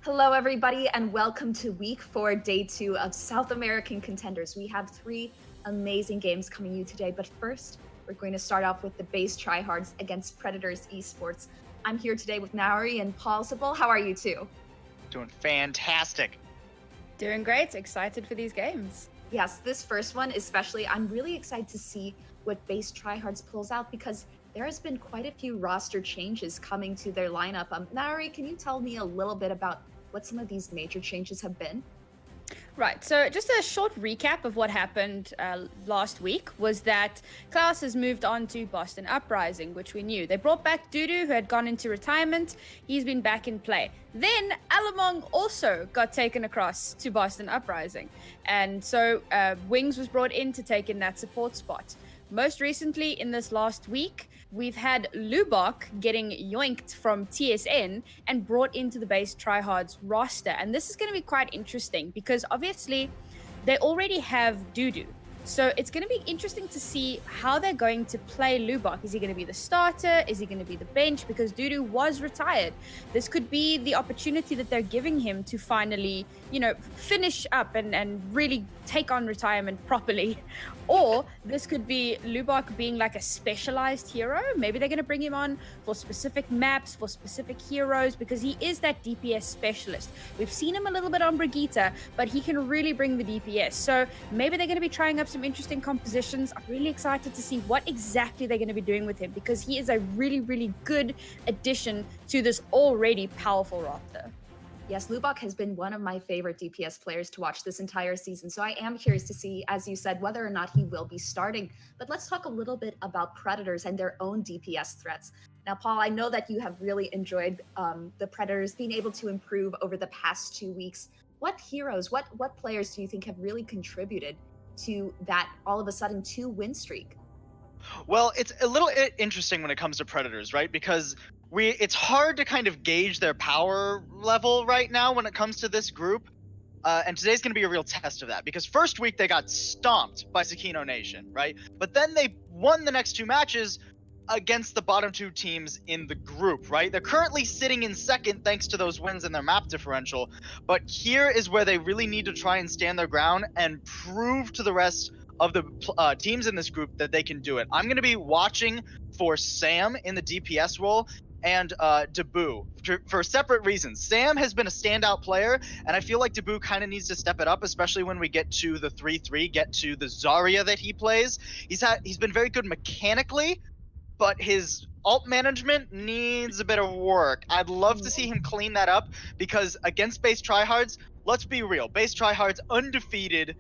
Hello, everybody, and welcome to week 4, day 2 of South American Contenders. We have 3 amazing games coming you today, but first, we're going to start off with the base Tryhards against Predators Esports. I'm here today with Nauri and Paulsable. How are you two? Doing fantastic. Doing great. Excited for these games. Yes, this first one especially, I'm really excited to see what base Tryhards pulls out because there has been quite a few roster changes coming to their lineup. Nauri, can you tell me a little bit about what some of these major changes have been? Right, so just a short recap of what happened last week was that Klaus has moved on to Boston Uprising, which we knew. They brought back Dudu, who had gone into retirement. He's been back in play. Then Alamong also got taken across to Boston Uprising. And so Wings was brought in to take in that support spot. Most recently, in this last week, we've had Lubok getting yoinked from TSN and brought into the base Tryhards roster. And this is going to be quite interesting because obviously they already have Dudu. So it's going to be interesting to see how they're going to play Lubok. Is he going to be the starter? Is he going to be the bench? Because Dudu was retired. This could be the opportunity that they're giving him to finally, finish up and really take on retirement properly. Or this could be Lubok being like a specialized hero. Maybe they're going to bring him on for specific maps, for specific heroes, because he is that DPS specialist. We've seen him a little bit on Brigitte, but he can really bring the DPS. So maybe they're going to be trying up some interesting compositions. I'm really excited to see what exactly they're going to be doing with him because he is a really, really good addition to this already powerful roster. Yes, Lubok has been one of my favorite DPS players to watch this entire season, so I am curious to see, as you said, whether or not he will be starting. But let's talk a little bit about Predators and their own DPS threats. Now, Paul, I know that you have really enjoyed the Predators being able to improve over the past 2 weeks. What heroes, what players do you think have really contributed to that all of a sudden 2-win streak? Well, it's a little interesting when it comes to Predators, right? Because it's hard to kind of gauge their power level right now when it comes to this group. And today's going to be a real test of that because first week they got stomped by Sakino Nation, right? But then they won the next 2 matches against the bottom 2 teams in the group, right? They're currently sitting in second thanks to those wins in their map differential. But here is where they really need to try and stand their ground and prove to the rest of the teams in this group that they can do it. I'm going to be watching for Sam in the DPS role and Dabu for separate reasons. Sam has been a standout player, and I feel like Dabu kind of needs to step it up, especially when we get to the 3-3, get to the Zarya that he plays. He's been very good mechanically, but his ult management needs a bit of work. I'd love to see him clean that up because against base Tryhards, let's be real, base Tryhards undefeated,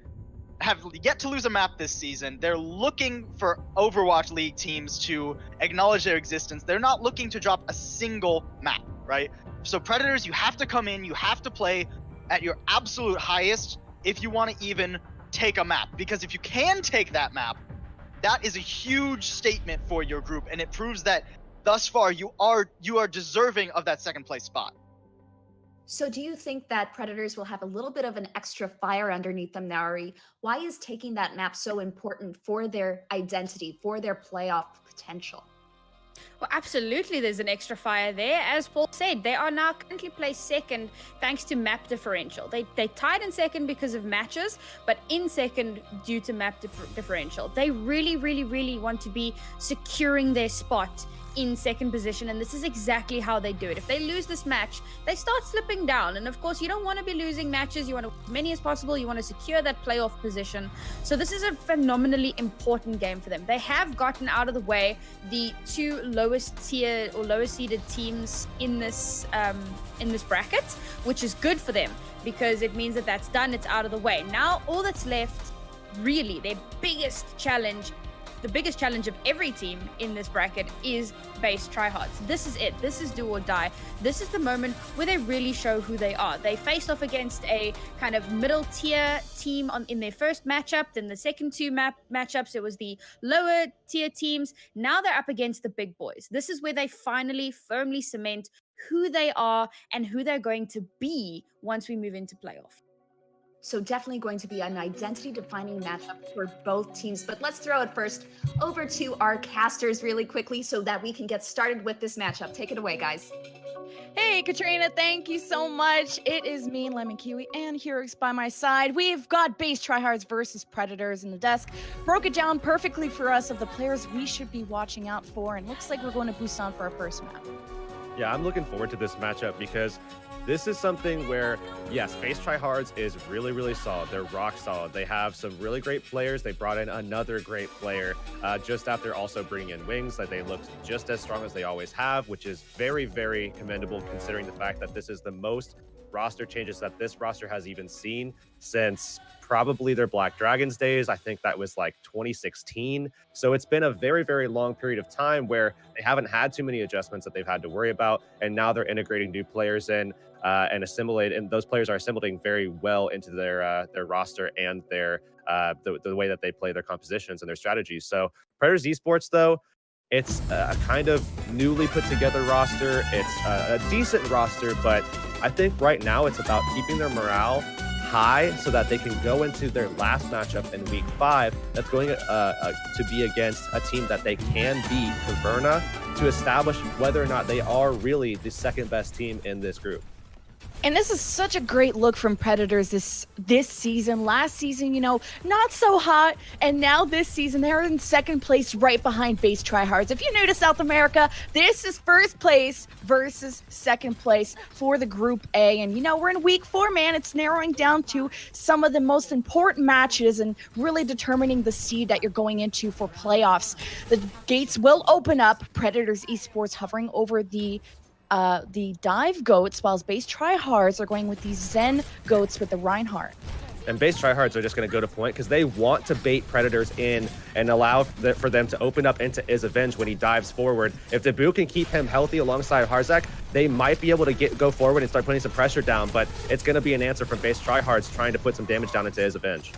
have yet to lose a map this season. They're looking for Overwatch League teams to acknowledge their existence. They're not looking to drop a single map, right? So Predators, you have to come in, you have to play at your absolute highest if you want to even take a map. Because if you can take that map, that is a huge statement for your group, and it proves that thus far you are deserving of that second place spot. So do you think that Predators will have a little bit of an extra fire underneath them, Nauri? Why is taking that map so important for their identity, for their playoff potential? Well, absolutely, there's an extra fire there. As Paul said, they are now currently placed second thanks to map differential. They tied in second because of matches, but in second due to map differential. They really, really, really want to be securing their spot in second position, and this is exactly how they do it. If they lose this match, they start slipping down, and of course you don't want to be losing matches. You want to win as many as possible. You want to secure that playoff position. So this is a phenomenally important game for them. They have gotten out of the way the 2 lowest tier or lowest seeded teams in this bracket, which is good for them because it means that that's done. It's out of the way. Now all that's left, really, their biggest challenge, the biggest challenge of every team in this bracket, is base Tryhards. This is it. This is do or die. This is the moment where they really show who they are. They faced off against a kind of middle tier team in their first matchup. Then the second 2 matchups, it was the lower tier teams. Now they're up against the big boys. This is where they finally firmly cement who they are and who they're going to be once we move into playoff. So definitely going to be an identity-defining matchup for both teams. But let's throw it first over to our casters really quickly so that we can get started with this matchup. Take it away, guys. Hey, Katrina, thank you so much. It is me, Lemon Kiwi, and Heroix by my side. We've got base Tryhards versus Predators in the desk. Broke it down perfectly for us of the players we should be watching out for, and looks like we're going to Busan for our first map. Yeah, I'm looking forward to this matchup because this is something where, yes, base Tryhards is really, really solid. They're rock solid. They have some really great players. They brought in another great player just after also bringing in Wings. That they looked just as strong as they always have, which is very, very commendable considering the fact that this is the most roster changes that this roster has even seen since probably their Black Dragons days. I think that was like 2016. So it's been a very, very long period of time where they haven't had too many adjustments that they've had to worry about. And now they're integrating new players in and those players are assimilating very well into their roster and their the way that they play their compositions and their strategies. So Predators Esports, though, it's a kind of newly put together roster. It's a decent roster, but I think right now it's about keeping their morale high so that they can go into their last matchup in week 5 that's going to be against a team that they can beat, Caverna, to establish whether or not they are really the second best team in this group. And this is such a great look from Predators this season. Last season, not so hot. And now this season, they're in second place right behind base Tryhards. If you're new to South America, this is first place versus second place for the Group A. And, we're in week 4, man. It's narrowing down to some of the most important matches and really determining the seed that you're going into for playoffs. The gates will open up. Predators Esports hovering over the Dive Goats, while base Tryhards are going with the Zen Goats with the Reinhardt. And base Tryhards are just going to go to point because they want to bait Predators in and allow for them to open up into Isavenge when he dives forward. If Debu can keep him healthy alongside Harzak, they might be able to go forward and start putting some pressure down, but it's going to be an answer from base Tryhards trying to put some damage down into Isavenge.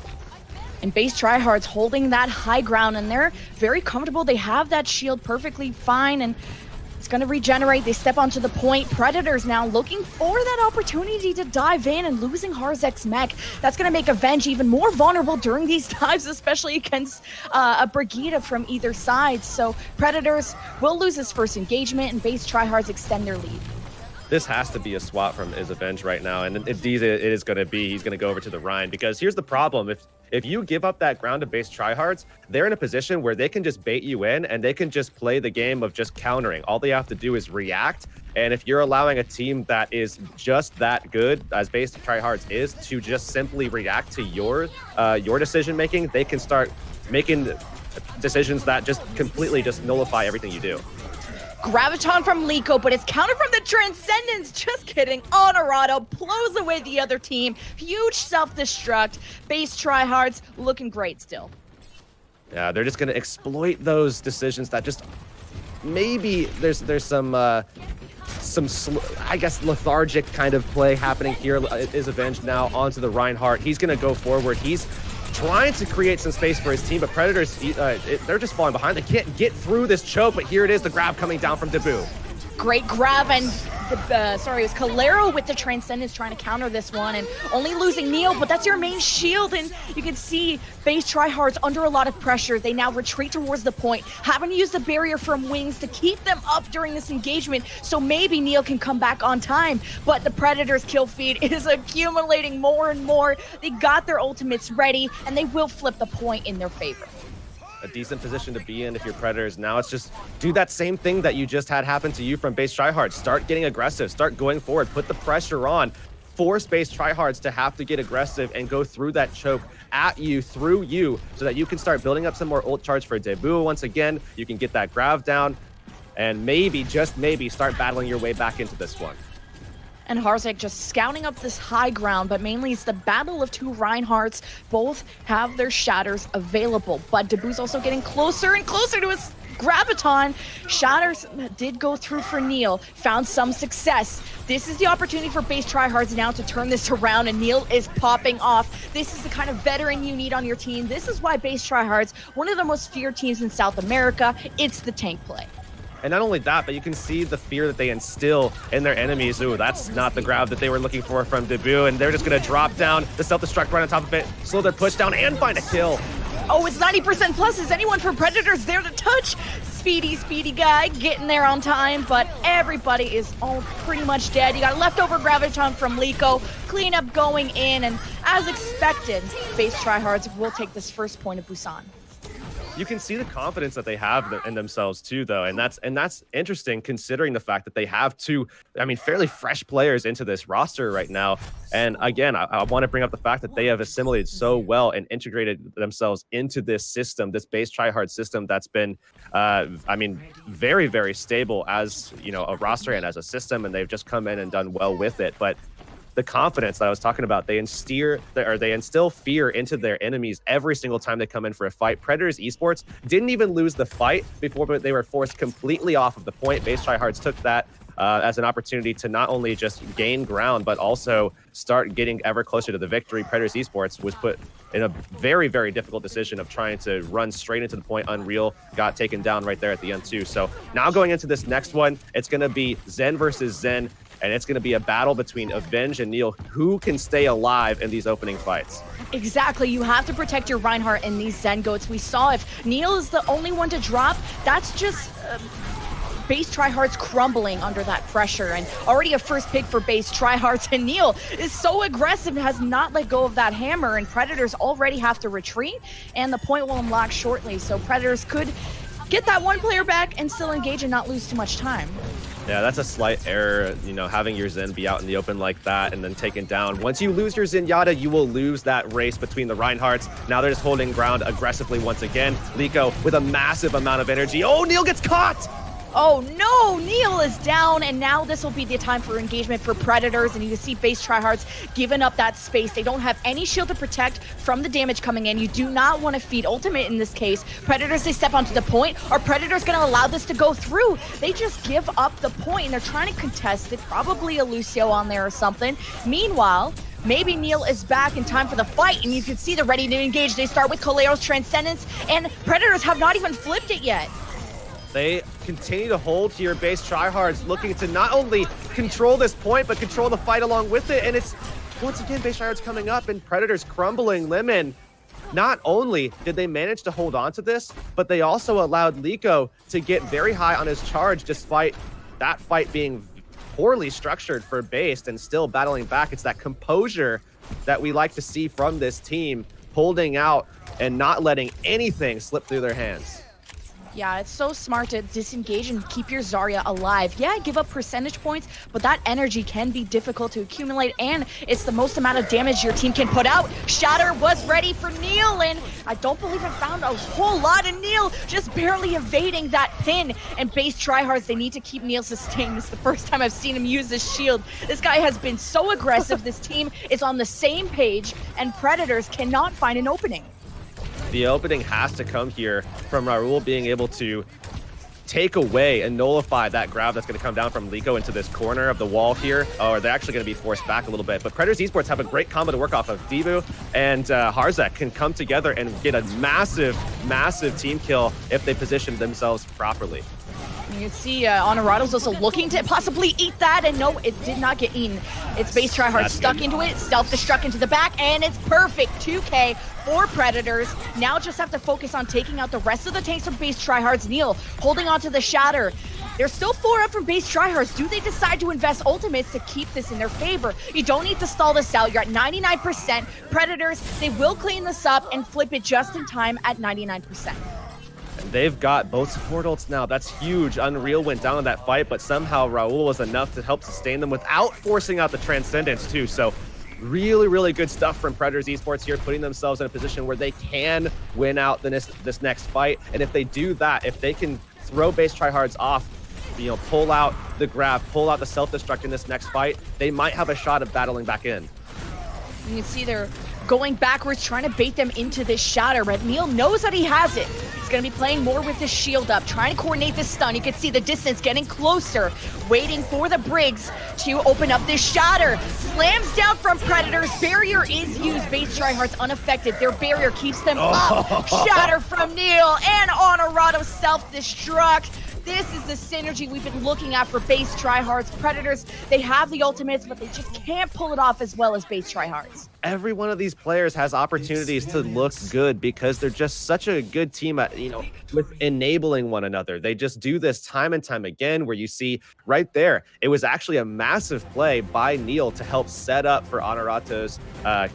And base Tryhards holding that high ground, and they're very comfortable. They have that shield perfectly fine, and it's going to regenerate. They step onto the point. Predators now looking for that opportunity to dive in, and losing Harzek's mech. That's going to make Avenge even more vulnerable during these dives, especially against a Brigida from either side. So Predators will lose his first engagement, and base Tryhards extend their lead. This has to be a swap from Isavenge right now, and indeed it is going to be. He's going to go over to the Rhine, because here's the problem. If you give up that ground to base Tryhards, they're in a position where they can just bait you in, and they can just play the game of just countering. All they have to do is react, and if you're allowing a team that is just that good, as base Tryhards is, to just simply react to your decision-making, they can start making decisions that just completely just nullify everything you do. Graviton from Liko, but it's countered from the Transcendence. Just kidding. Honorado blows away the other team. Huge self-destruct. Base Tryhards looking great still. Yeah, they're just going to exploit those decisions that just maybe there's some I guess lethargic kind of play happening here. Isavenge now onto the Reinhardt. He's going to go forward. He's trying to create some space for his team, but Predators, they're just falling behind. They can't get through this choke, but here it is, the grab coming down from Debu. Great grab, and it was Calero with the Transcendence trying to counter this one, and only losing Neil, but that's your main shield, and you can see base Tryhards under a lot of pressure. They now retreat towards the point, having to use the barrier from Wings to keep them up during this engagement, so maybe Neil can come back on time, but the Predators' kill feed is accumulating more and more. They got their ultimates ready, and they will flip the point in their favor. A decent position to be in if you're Predators. Now it's just do that same thing that you just had happen to you from base Tryhards. Start getting aggressive, start going forward, put the pressure on, force base Tryhards to have to get aggressive and go through that choke at you, through you, so that you can start building up some more ult charge for Debu once again. You can get that grav down and maybe, just maybe, start battling your way back into this one. And Harzek just scouting up this high ground, but mainly it's the battle of two Reinhardts. Both have their shatters available, but Debu's also getting closer and closer to his Graviton. Shatters did go through for Neil, found some success. This is the opportunity for base Tryhards now to turn this around, and Neil is popping off. This is the kind of veteran you need on your team. This is why base Tryhards, one of the most feared teams in South America, it's the tank play. And not only that, but you can see the fear that they instill in their enemies. Ooh, that's not the grab that they were looking for from Debu, and they're just going to drop down the self-destruct right on top of it, slow their push down, and find a kill. Oh, it's 90% plus. Is anyone from Predators there to touch? Speedy guy getting there on time, but everybody is all pretty much dead. You got a leftover Graviton from Liko, cleanup going in, and as expected, base Tryhards will take this first point of Busan. You can see the confidence that they have in themselves too, though, and that's interesting considering the fact that they have two, fairly fresh players into this roster right now. And again, I want to bring up the fact that they have assimilated so well and integrated themselves into this system, this base Tryhard system that's been, very, very stable as a roster and as a system, and they've just come in and done well with it. But the confidence that I was talking about, they instill fear into their enemies every single time they come in for a fight. Predators Esports didn't even lose the fight before they were forced completely off of the point. Base Tryhards took that as an opportunity to not only just gain ground, but also start getting ever closer to the victory. Predators Esports was put in a very, very difficult decision of trying to run straight into the point. Unreal got taken down right there at the end too. So now going into this next one, it's going to be Zen versus Zen. And it's going to be a battle between Avenge and Neil. Who can stay alive in these opening fights? Exactly. You have to protect your Reinhardt in these Zen goats. We saw if Neil is the only one to drop, that's just base Tryhards crumbling under that pressure. And already a first pick for base Tryhards. And Neil is so aggressive and has not let go of that hammer. And Predators already have to retreat. And the point will unlock shortly. So Predators could get that one player back and still engage and not lose too much time. Yeah, that's a slight error, having your Zen be out in the open like that and then taken down. Once you lose your Zenyatta, you will lose that race between the Reinhardts. Now they're just holding ground aggressively once again. Liko with a massive amount of energy. Oh, Neil gets caught! Oh no, Neil is down, and now this will be the time for engagement for Predators, and you can see base Tryhards giving up that space. They don't have any shield to protect from the damage coming in. You do not want to feed ultimate in this case. Predators, they step onto the point. Are Predators going to allow this to go through? They just give up the point, and they're trying to contest it. Probably a Lucio on there or something. Meanwhile, maybe Neil is back in time for the fight, and you can see they're ready to engage. They start with Colero's Transcendence, and Predators have not even flipped it yet. They continue to hold here. Base Tryhards looking to not only control this point, but control the fight along with it. And it's, once again, base Tryhards coming up and Predators crumbling. Lemon, not only did they manage to hold on to this, but they also allowed Liko to get very high on his charge, despite that fight being poorly structured for base and still battling back. It's that composure that we like to see from this team, holding out and not letting anything slip through their hands. Yeah, it's so smart to disengage and keep your Zarya alive. Yeah, give up percentage points, but that energy can be difficult to accumulate, and it's the most amount of damage your team can put out. Shatter was ready for Neil, and I don't believe it found a whole lot of Neil, just barely evading that pin. And base Tryhards, they need to keep Neil sustained. This is the first time I've seen him use his shield. This guy has been so aggressive. This team is on the same page, and Predators cannot find an opening. The opening has to come here from Raul being able to take away and nullify that grab that's going to come down from Liko into this corner of the wall here. Or they're actually going to be forced back a little bit. But Predators Esports have a great combo to work off of. Divu and Harzak can come together and get a massive, massive team kill if they position themselves properly. You can see Honorado's also looking to possibly eat that, and no, it did not get eaten. It's base Tryhard stuck into it, self-destruct into the back, and it's perfect. 2K for Predators. Now just have to focus on taking out the rest of the tanks from base Tryhards. Neil holding on to the Shatter. There's still 4 up from base Tryhards. Do they decide to invest ultimates to keep this in their favor? You don't need to stall this out. You're at 99%. Predators, they will clean this up and flip it just in time at 99%. They've got both support ults now. That's huge. Unreal went down in that fight, but somehow Raul was enough to help sustain them without forcing out the Transcendence too. So really, really good stuff from Predators Esports here, putting themselves in a position where they can win out this next fight. And if they do that, if they can throw base Tryhards off, pull out the grab, pull out the self-destruct in this next fight, they might have a shot of battling back in. You can see they're going backwards, trying to bait them into this Shatter, but Neil knows that he has it. He's going to be playing more with his shield up, trying to coordinate this stun. You can see the distance getting closer, waiting for the Briggs to open up this Shatter. Slams down from Predators. Barrier is used. Base Tryhards unaffected. Their barrier keeps them up. Shatter from Neil, and Honorado self-destruct. This is the synergy we've been looking at for base Tryhards. Predators, they have the ultimates, but they just can't pull it off as well as base Tryhards. Every one of these players has opportunities to look good because they're just such a good team at, with enabling one another. They just do this time and time again, where you see right there, it was actually a massive play by Neil to help set up for Honorato's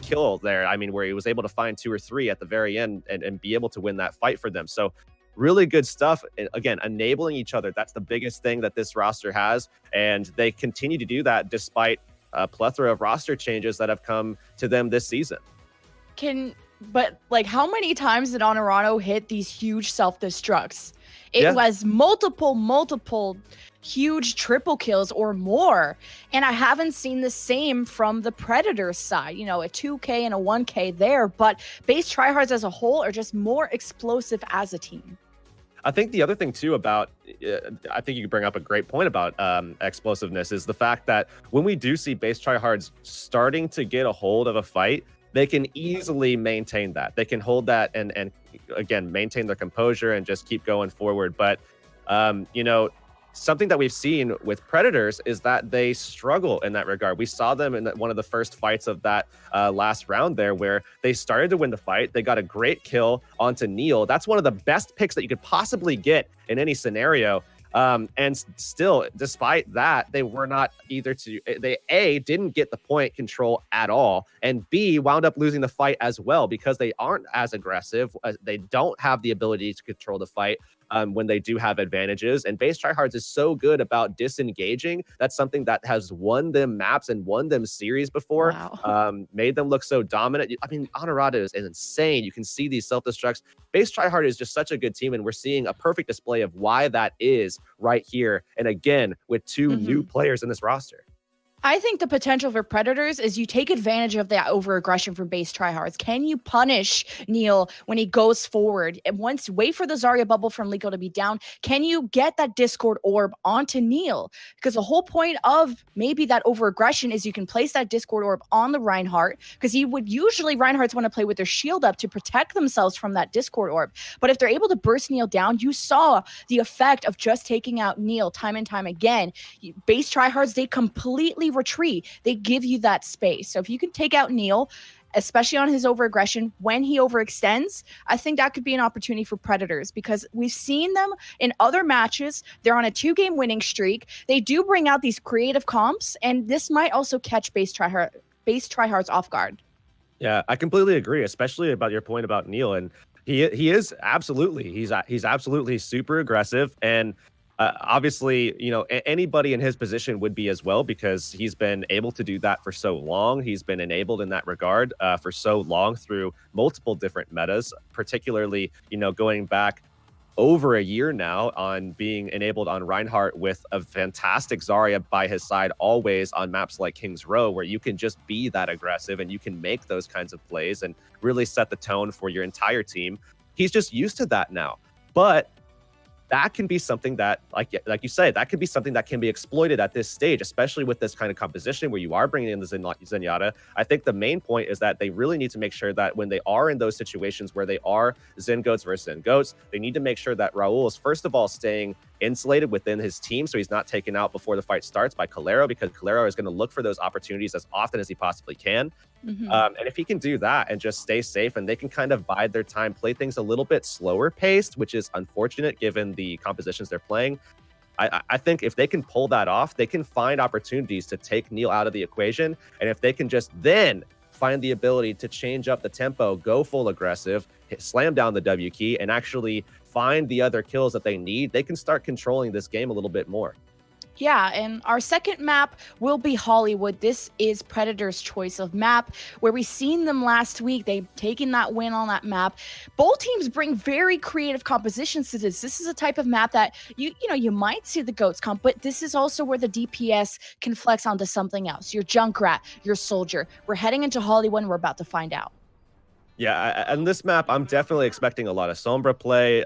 kill there. I mean, where he was able to find 2 or 3 at the very end and be able to win that fight for them. So really good stuff. Again, enabling each other. That's the biggest thing that this roster has. And they continue to do that despite a plethora of roster changes that have come to them this season. But how many times did Honorato hit these huge self-destructs? It Yeah. was multiple huge triple kills or more. And I haven't seen the same from the Predators side, a 2K and a 1K there, but base Tryhards as a whole are just more explosive as a team. I think the other thing too about, I think you bring up a great point about explosiveness, is the fact that when we do see base Tryhards starting to get a hold of a fight, they can easily maintain that. They can hold that and again, maintain their composure and just keep going forward. But, something that we've seen with Predators is that they struggle in that regard. We saw them in one of the first fights of that last round there, where they started to win the fight. They got a great kill onto Neil. That's one of the best picks that you could possibly get in any scenario. And still, despite that, they were not they A, didn't get the point control at all, and B, wound up losing the fight as well because they aren't as aggressive. They don't have the ability to control the fight when they do have advantages. And base Tryhards is so good about disengaging. That's something that has won them maps and won them series before. Wow. Made them look so dominant. I mean, Honorado is insane. You can see these self-destructs. Base Tryhard is just such a good team, and we're seeing a perfect display of why that is right here. And again, with 2 new players in this roster. I think the potential for Predators is you take advantage of that over-aggression from base Tryhards. Can you punish Neil when he goes forward? And wait for the Zarya bubble from Liko to be down. Can you get that Discord orb onto Neil? Because the whole point of maybe that over-aggression is you can place that Discord orb on the Reinhardt, because Reinhardts want to play with their shield up to protect themselves from that Discord orb. But if they're able to burst Neil down, you saw the effect of just taking out Neil time and time again. Base Tryhards, they completely retreat. They give you that space. So if you can take out Neil, especially on his over-aggression, when he overextends, I think that could be an opportunity for Predators, because we've seen them in other matches. They're on a 2-game winning streak. They do bring out these creative comps, and this might also catch base Tryhards off guard. Yeah, I completely agree, especially about your point about Neil. And he is absolutely, he's absolutely super aggressive. And obviously, anybody in his position would be as well, because he's been able to do that for so long. He's been enabled in that regard for so long through multiple different metas, particularly, going back over a year now on being enabled on Reinhardt with a fantastic Zarya by his side, always on maps like King's Row, where you can just be that aggressive and you can make those kinds of plays and really set the tone for your entire team. He's just used to that now. But that can be something that, like you say, that could be something that can be exploited at this stage, especially with this kind of composition where you are bringing in the Zenyatta. I think the main point is that they really need to make sure that when they are in those situations where they are Zen Goats versus Zen Goats, they need to make sure that Raul is, first of all, staying insulated within his team, so he's not taken out before the fight starts by Calero, because Calero is going to look for those opportunities as often as he possibly can. And if he can do that and just stay safe, and they can kind of bide their time, play things a little bit slower paced, which is unfortunate given the compositions they're playing. I think if they can pull that off, they can find opportunities to take Neil out of the equation. And if they can just then find the ability to change up the tempo, go full aggressive, slam down the W key, and actually find the other kills that they need, they can start controlling this game a little bit more. Yeah, and our second map will be Hollywood. This is Predator's choice of map, where we seen them last week. They've taken that win on that map. Both teams bring very creative compositions to this. This is a type of map that you might see the GOATs comp, but this is also where the DPS can flex onto something else. Your Junkrat, your Soldier. We're heading into Hollywood, and we're about to find out. Yeah, and this map, I'm definitely expecting a lot of Sombra play.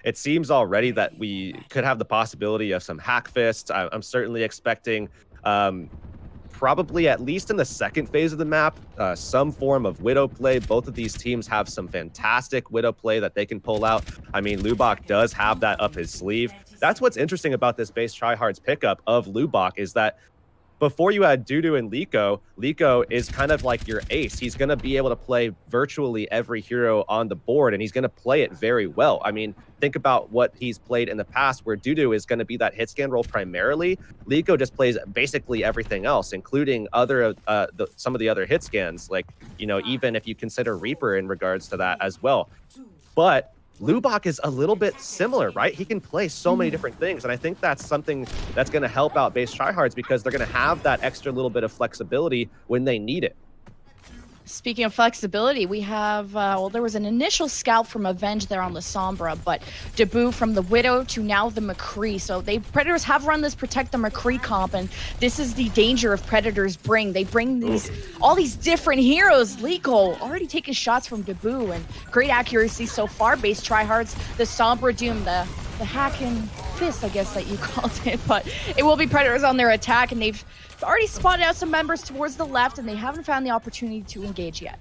It seems already that we could have the possibility of some hack fists. I'm certainly expecting probably, at least in the second phase of the map, some form of Widow play. Both of these teams have some fantastic Widow play that they can pull out. I mean, Lubach does have that up his sleeve. That's what's interesting about this base Tryhards pickup of Lubach, is that before you had Dudu and Liko is kind of like your ace. He's going to be able to play virtually every hero on the board, and he's going to play it very well. I mean, think about what he's played in the past, where Dudu is going to be that hit scan role primarily. Liko just plays basically everything else, including other some of the other hit scans, like, you know, even if you consider Reaper in regards to that as well. But Lubach is a little bit similar, right? He can play so many different things, and I think that's something that's going to help out base Tryhards, because they're going to have that extra little bit of flexibility when they need it. Speaking of flexibility, we have, well, there was an initial scout from Avenge there on the Sombra, but Debut from the Widow to now the McCree. So Predators have run this Protect the McCree comp, and this is the danger of Predators bring. They bring all these different heroes. Liko already taking shots from Debut, and great accuracy so far. Base Tryhards, the Sombra Doom, the hack and fist, I guess that you called it, but it will be Predators on their attack, and they've already spotted out some members towards the left, and they haven't found the opportunity to engage yet.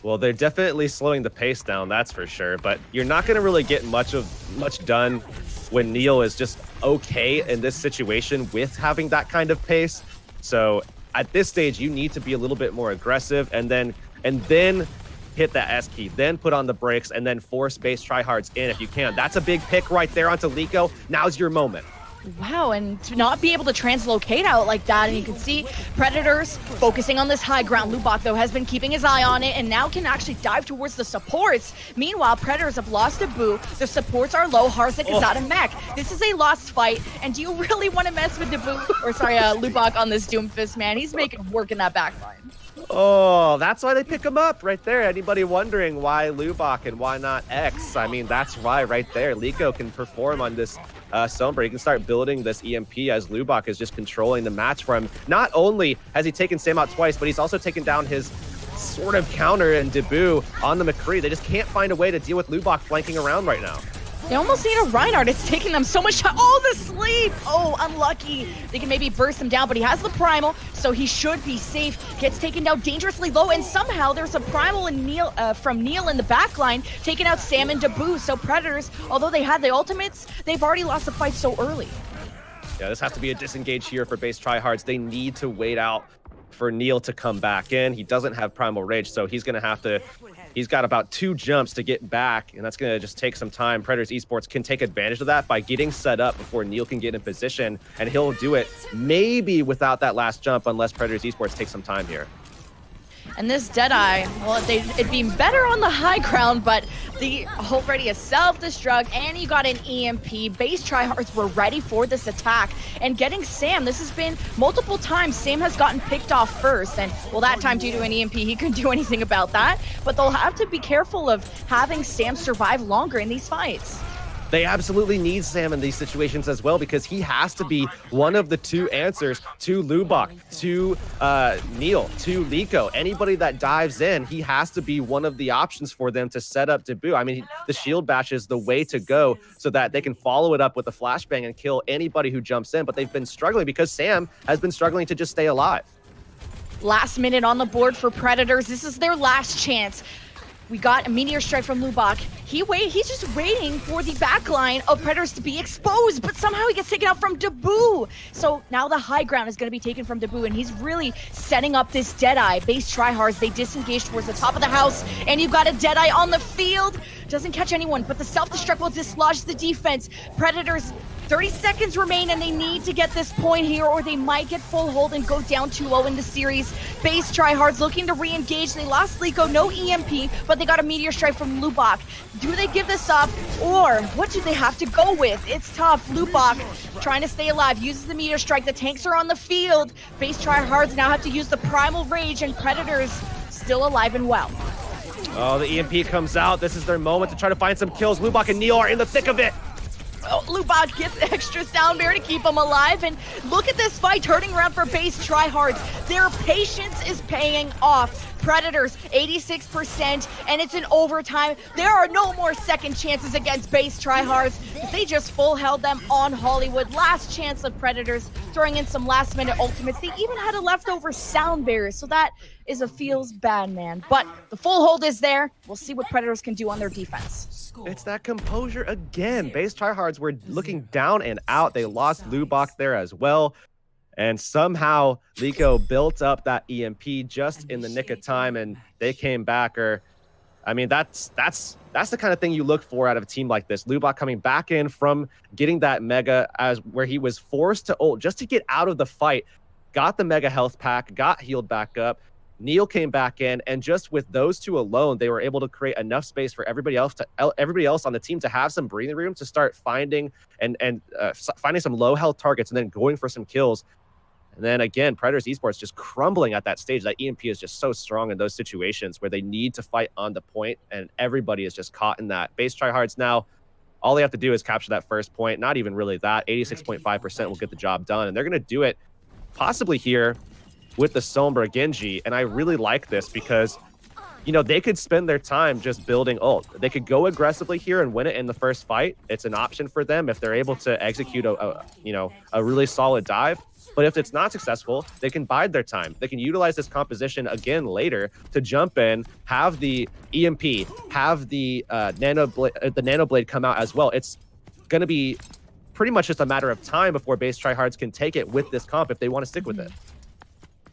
Well, they're definitely slowing the pace down, that's for sure, but you're not going to really get much done when Neil is just okay in this situation with having that kind of pace. So at this stage, you need to be a little bit more aggressive, and then hit that S key, then put on the brakes, and then force base Tryhards in if you can. That's a big pick right there onto Liko. Now's your moment. Wow, and to not be able to translocate out like that, and you can see Predators focusing on this high ground. Lubach, though, has been keeping his eye on it and now can actually dive towards the supports. Meanwhile, Predators have lost Debut. The supports are low. Harzik is out of mech. This is a lost fight, and do you really want to mess with Lubach on this Doomfist, man? He's making work in that backline. Oh, that's why they pick him up right there. Anybody wondering why Lubach and why not X? I mean, that's why right there. Liko can perform on this Sombra. He can start building this EMP as Lubach is just controlling the match for him. Not only has he taken Sam out twice, but he's also taken down his sort of counter and Debut on the McCree. They just can't find a way to deal with Lubach flanking around right now. They almost need a Reinhardt. It's taking them so much time. Oh, the sleep! Oh, unlucky. They can maybe burst him down, but he has the Primal, so he should be safe. Gets taken down dangerously low, and somehow there's a Primal from Neil in the backline, taking out Sam and Debut. So Predators, although they had the ultimates, they've already lost the fight so early. Yeah, this has to be a disengage here for base Tryhards. They need to wait out for Neil to come back in. He doesn't have Primal Rage, so he's going to have to... He's got about 2 jumps to get back, and that's going to just take some time. Predators Esports can take advantage of that by getting set up before Neil can get in position, and he'll do it maybe without that last jump unless Predators Esports take some time here. And this Deadeye, well, it'd be better on the high ground, but already a self-destruct, and you got an EMP. Base Tryhards were ready for this attack. And getting Sam, this has been multiple times. Sam has gotten picked off first, and well, that time due to an EMP, he couldn't do anything about that. But they'll have to be careful of having Sam survive longer in these fights. They absolutely need Sam in these situations as well, because he has to be one of the 2 answers to Lubach, to Neil, to Liko. Anybody that dives in, he has to be one of the options for them to set up Debut. I mean, the shield bash is the way to go so that they can follow it up with a flashbang and kill anybody who jumps in, but they've been struggling because Sam has been struggling to just stay alive. Last minute on the board for Predators. This is their last chance. We got a Meteor Strike from Lubach. He's just waiting for the backline of Predators to be exposed, but somehow he gets taken out from Debut. So now the high ground is going to be taken from Debut, and he's really setting up this Deadeye. Base Tryhards, they disengage towards the top of the house, and you've got a Deadeye on the field. Doesn't catch anyone, but the self-destruct will dislodge the defense. Predators, 30 seconds remain, and they need to get this point here, or they might get full hold and go down 2-0 in the series. Base Tryhards looking to re-engage. They lost Liko, no EMP, but they got a Meteor Strike from Lubach. Do they give this up, or what do they have to go with? It's tough. Lubach trying to stay alive, uses the Meteor Strike. The tanks are on the field. Base Tryhards now have to use the Primal Rage, and Predators still alive and well. Oh, the EMP comes out. This is their moment to try to find some kills. Lubach and Neil are in the thick of it. Oh, Lubach gets extra sound bear to keep him alive, and look at this fight turning around for base Tryhards. Their patience is paying off. Predators, 86%, and it's in overtime. There are no more second chances against base Tryhards. They just full held them on Hollywood. Last chance of Predators throwing in some last-minute ultimates. They even had a leftover sound barrier, so that is a feels bad, man. But the full hold is there. We'll see what Predators can do on their defense. It's that composure again. Base Tryhards were looking down and out. They lost Lubak there as well. And somehow Liko built up that EMP just in the nick of time, and they came back. I mean, that's the kind of thing you look for out of a team like this. Lubak coming back in from getting that mega as where he was forced to ult just to get out of the fight, got the mega health pack, got healed back up. Neil came back in, and just with those two alone, they were able to create enough space for everybody else on the team to have some breathing room to start finding finding some low health targets and then going for some kills. And then again, Predators Esports just crumbling at that stage. That EMP is just so strong in those situations where they need to fight on the point, and everybody is just caught in that. Base Tryhards now, all they have to do is capture that first point. Not even really that. 86.5% will get the job done, and they're going to do it possibly here with the Sombra Genji. And I really like this because, you know, they could spend their time just building ult. They could go aggressively here and win it in the first fight. It's an option for them if they're able to execute a really solid dive. But if it's not successful, they can bide their time. They can utilize this composition again later to jump in, have the EMP, have the Nanoblade come out as well. It's going to be pretty much just a matter of time before Base Tryhards can take it with this comp if they want to stick with it.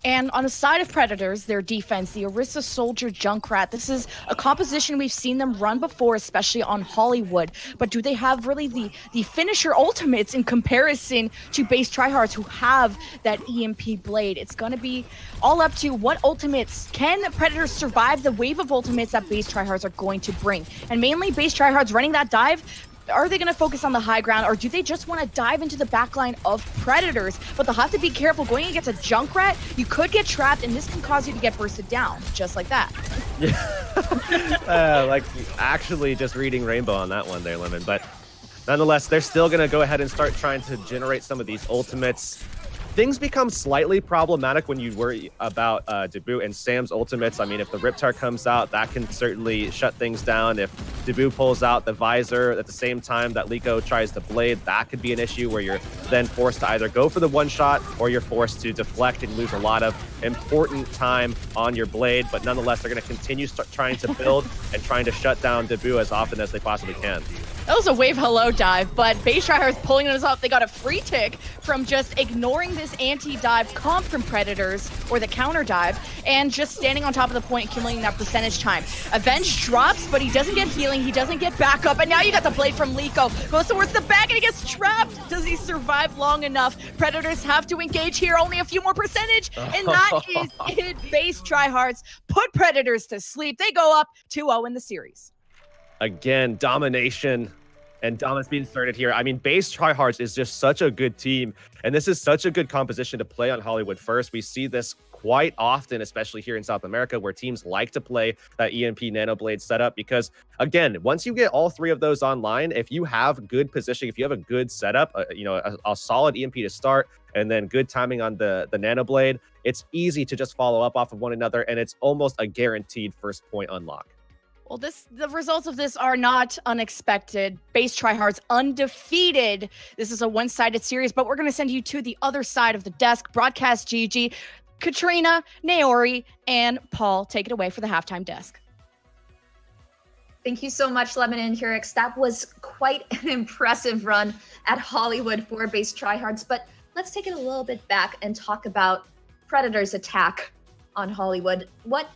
And on the side of Predators, their defense, the Orisa Soldier Junkrat, this is a composition we've seen them run before, especially on Hollywood. But do they have really the finisher ultimates in comparison to Base Tryhards, who have that EMP blade? It's going to be all up to what ultimates can Predators survive the wave of ultimates that Base Tryhards are going to bring. And mainly Base Tryhards running that dive. Are they going to focus on the high ground, or do they just want to dive into the backline of Predators? But they'll have to be careful. Going against a Junkrat, you could get trapped, and this can cause you to get bursted down, just like that. Like actually just reading Rainbow on that one there, Lemon. But nonetheless, they're still going to go ahead and start trying to generate some of these ultimates. Things become slightly problematic when you worry about Debut and Sam's ultimates. I mean, if the Riptide comes out, that can certainly shut things down. If Debut pulls out the visor at the same time that Liko tries to blade, that could be an issue where you're then forced to either go for the one shot or you're forced to deflect and lose a lot of important time on your blade. But nonetheless, they're going to continue trying to build and trying to shut down Debut as often as they possibly can. That was a wave hello dive, but Base Tryhards pulling us off. They got a free tick from just ignoring this anti-dive comp from Predators, or the counter dive, and just standing on top of the point, accumulating that percentage time. Avenge drops, but he doesn't get healing, he doesn't get backup, and now you got the blade from Liko. Goes towards the back and he gets trapped. Does he survive long enough? Predators have to engage here, only a few more percentage, and that is it. Base Tryhards put Predators to sleep. They go up 2-0 in the series. Again, domination and dominance being started here. I mean, Base Tryhards is just such a good team, and this is such a good composition to play on Hollywood first. We see this quite often, especially here in South America, where teams like to play that EMP Nanoblade setup because, again, once you get all three of those online, if you have good positioning, if you have a good setup, a solid EMP to start, and then good timing on the Nanoblade, it's easy to just follow up off of one another, and it's almost a guaranteed first point unlock. Well, the results of this are not unexpected. Base Tryhards undefeated. This is a one-sided series, but we're going to send you to the other side of the desk. Broadcast.gg, Katrina, Naori, and Paul, take it away for the halftime desk. Thank you so much, Lemon and Hurix. That was quite an impressive run at Hollywood for Base Tryhards, but let's take it a little bit back and talk about Predator's attack on Hollywood. What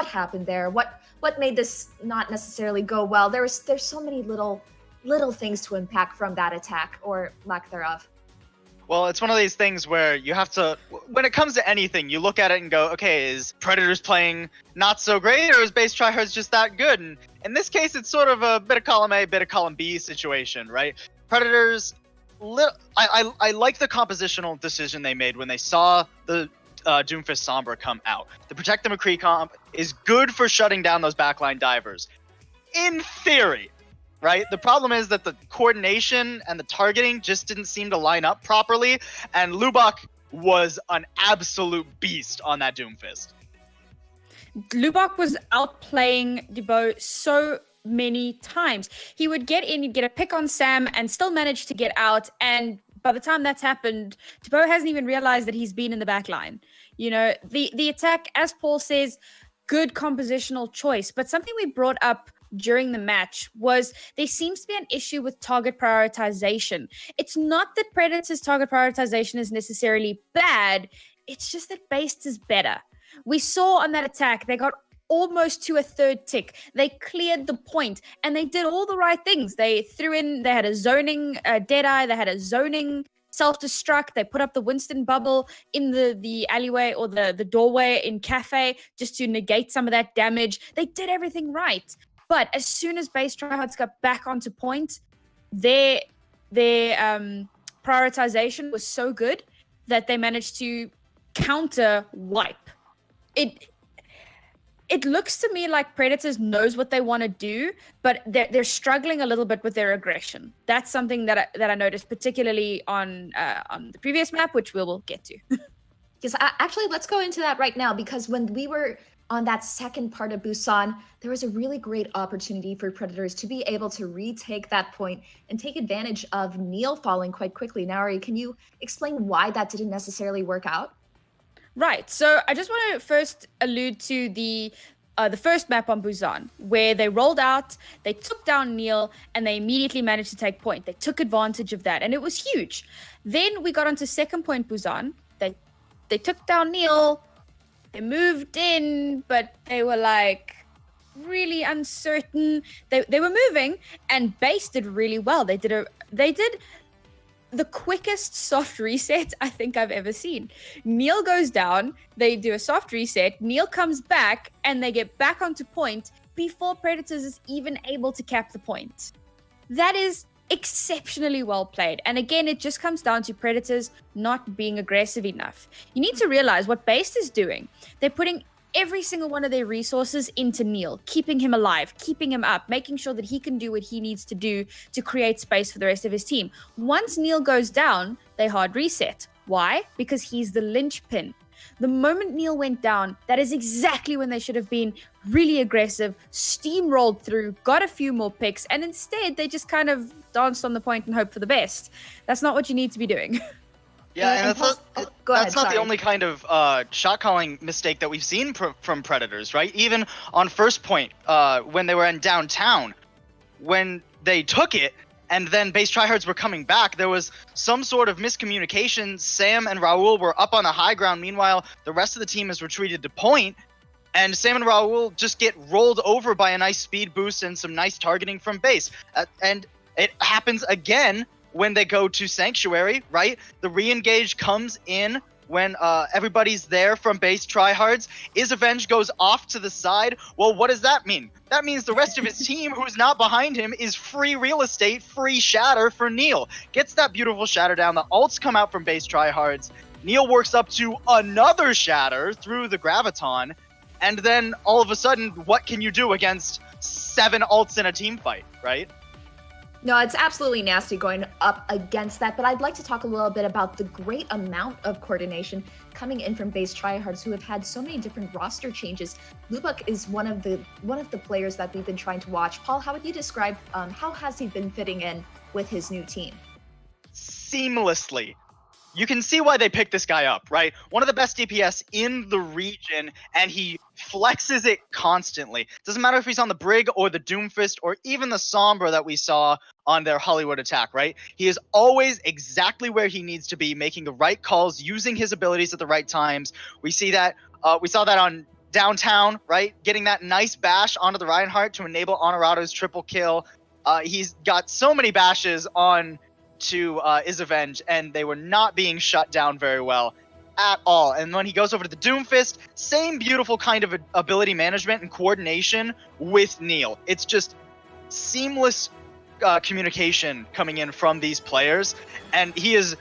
happened there? What made this not necessarily go well? There's so many little things to impact from that attack, or lack thereof. Well, it's one of these things where you have to, when it comes to anything, you look at it and go, okay, is Predators playing not so great, or is Base Tryhards just that good? And in this case, it's sort of a bit of column A, bit of column B situation, right? Predators, I like the compositional decision they made when they saw the Doomfist Sombra come out. The Protect the McCree comp is good for shutting down those backline divers. In theory, right? The problem is that the coordination and the targeting just didn't seem to line up properly, and Lubak was an absolute beast on that Doomfist. Lubak was outplaying Debo so many times. He would get in, he'd get a pick on Sam and still manage to get out, and by the time that's happened, Tabo hasn't even realized that he's been in the back line. You know, the attack, as Paul says, good compositional choice. But something we brought up during the match was there seems to be an issue with target prioritization. It's not that Predator's target prioritization is necessarily bad. It's just that Based is better. We saw on that attack, they got almost to a third tick. They cleared the point and they did all the right things. They had a zoning Deadeye, they had a zoning self-destruct, they put up the Winston bubble in the alleyway or the doorway in Cafe just to negate some of that damage. They did everything right. But as soon as Base Tryhards got back onto point, their prioritization was so good that they managed to counter wipe. It looks to me like Predators knows what they want to do, but they're struggling a little bit with their aggression. That's something that I noticed, particularly on the previous map, which we will get to. Yes, actually, let's go into that right now, because when we were on that second part of Busan, there was a really great opportunity for Predators to be able to retake that point and take advantage of Neil falling quite quickly. Now, Ari, can you explain why that didn't necessarily work out? Right. So I just want to first allude to the first map on Busan, where they rolled out, they took down Neil, and they immediately managed to take point. They took advantage of that, and it was huge. Then we got onto second point Busan. They took down Neil, they moved in, but they were like really uncertain. They were moving, and Base did really well. They did the quickest soft reset I think I've ever seen. Neil goes down, they do a soft reset, Neil comes back, and they get back onto point before Predators is even able to cap the point. That is exceptionally well played. And again, it just comes down to Predators not being aggressive enough. You need to realize what Based is doing. They're putting every single one of their resources into Neil, keeping him alive, keeping him up, making sure that he can do what he needs to do to create space for the rest of his team. Once Neil goes down, they hard reset. Why? Because he's the linchpin. The moment Neil went down, that is exactly when they should have been really aggressive, steamrolled through, got a few more picks, and instead they just kind of danced on the point and hoped for the best. That's not what you need to be doing. Yeah, and that's not sorry. the only kind of shot calling mistake that we've seen from Predators, right? Even on first point, when they were in downtown, when they took it, and then Base Tryhards were coming back, there was some sort of miscommunication. Sam and Raul were up on the high ground. Meanwhile, the rest of the team has retreated to point, and Sam and Raul just get rolled over by a nice speed boost and some nice targeting from Base. And it happens again when they go to Sanctuary, right? The re-engage comes in when everybody's there from Base Tryhards. Isavenge goes off to the side. Well, what does that mean? That means the rest of his team, who's not behind him, is free real estate, free shatter for Neil. Gets that beautiful shatter down. The ults come out from Base Tryhards. Neil works up to another shatter through the Graviton. And then all of a sudden, what can you do against 7 ults in a team fight, right? No, it's absolutely nasty going up against that, but I'd like to talk a little bit about the great amount of coordination coming in from Base Tryhards, who have had so many different roster changes. Lubak is one of the players that we've been trying to watch. Paul, how would you describe how has he been fitting in with his new team? Seamlessly. You can see why they picked this guy up, right? One of the best DPS in the region, and he flexes it constantly. Doesn't matter if he's on the Brig or the Doomfist or even the Sombra that we saw on their Hollywood attack, right? He is always exactly where he needs to be, making the right calls, using his abilities at the right times. We saw that on downtown, right? Getting that nice bash onto the Reinhardt to enable Honorado's triple kill. He's got so many bashes on to Isavenge, and they were not being shut down very well at all. And when he goes over to the Doomfist, same beautiful kind of ability management and coordination with Neil. It's just seamless communication coming in from these players, and he is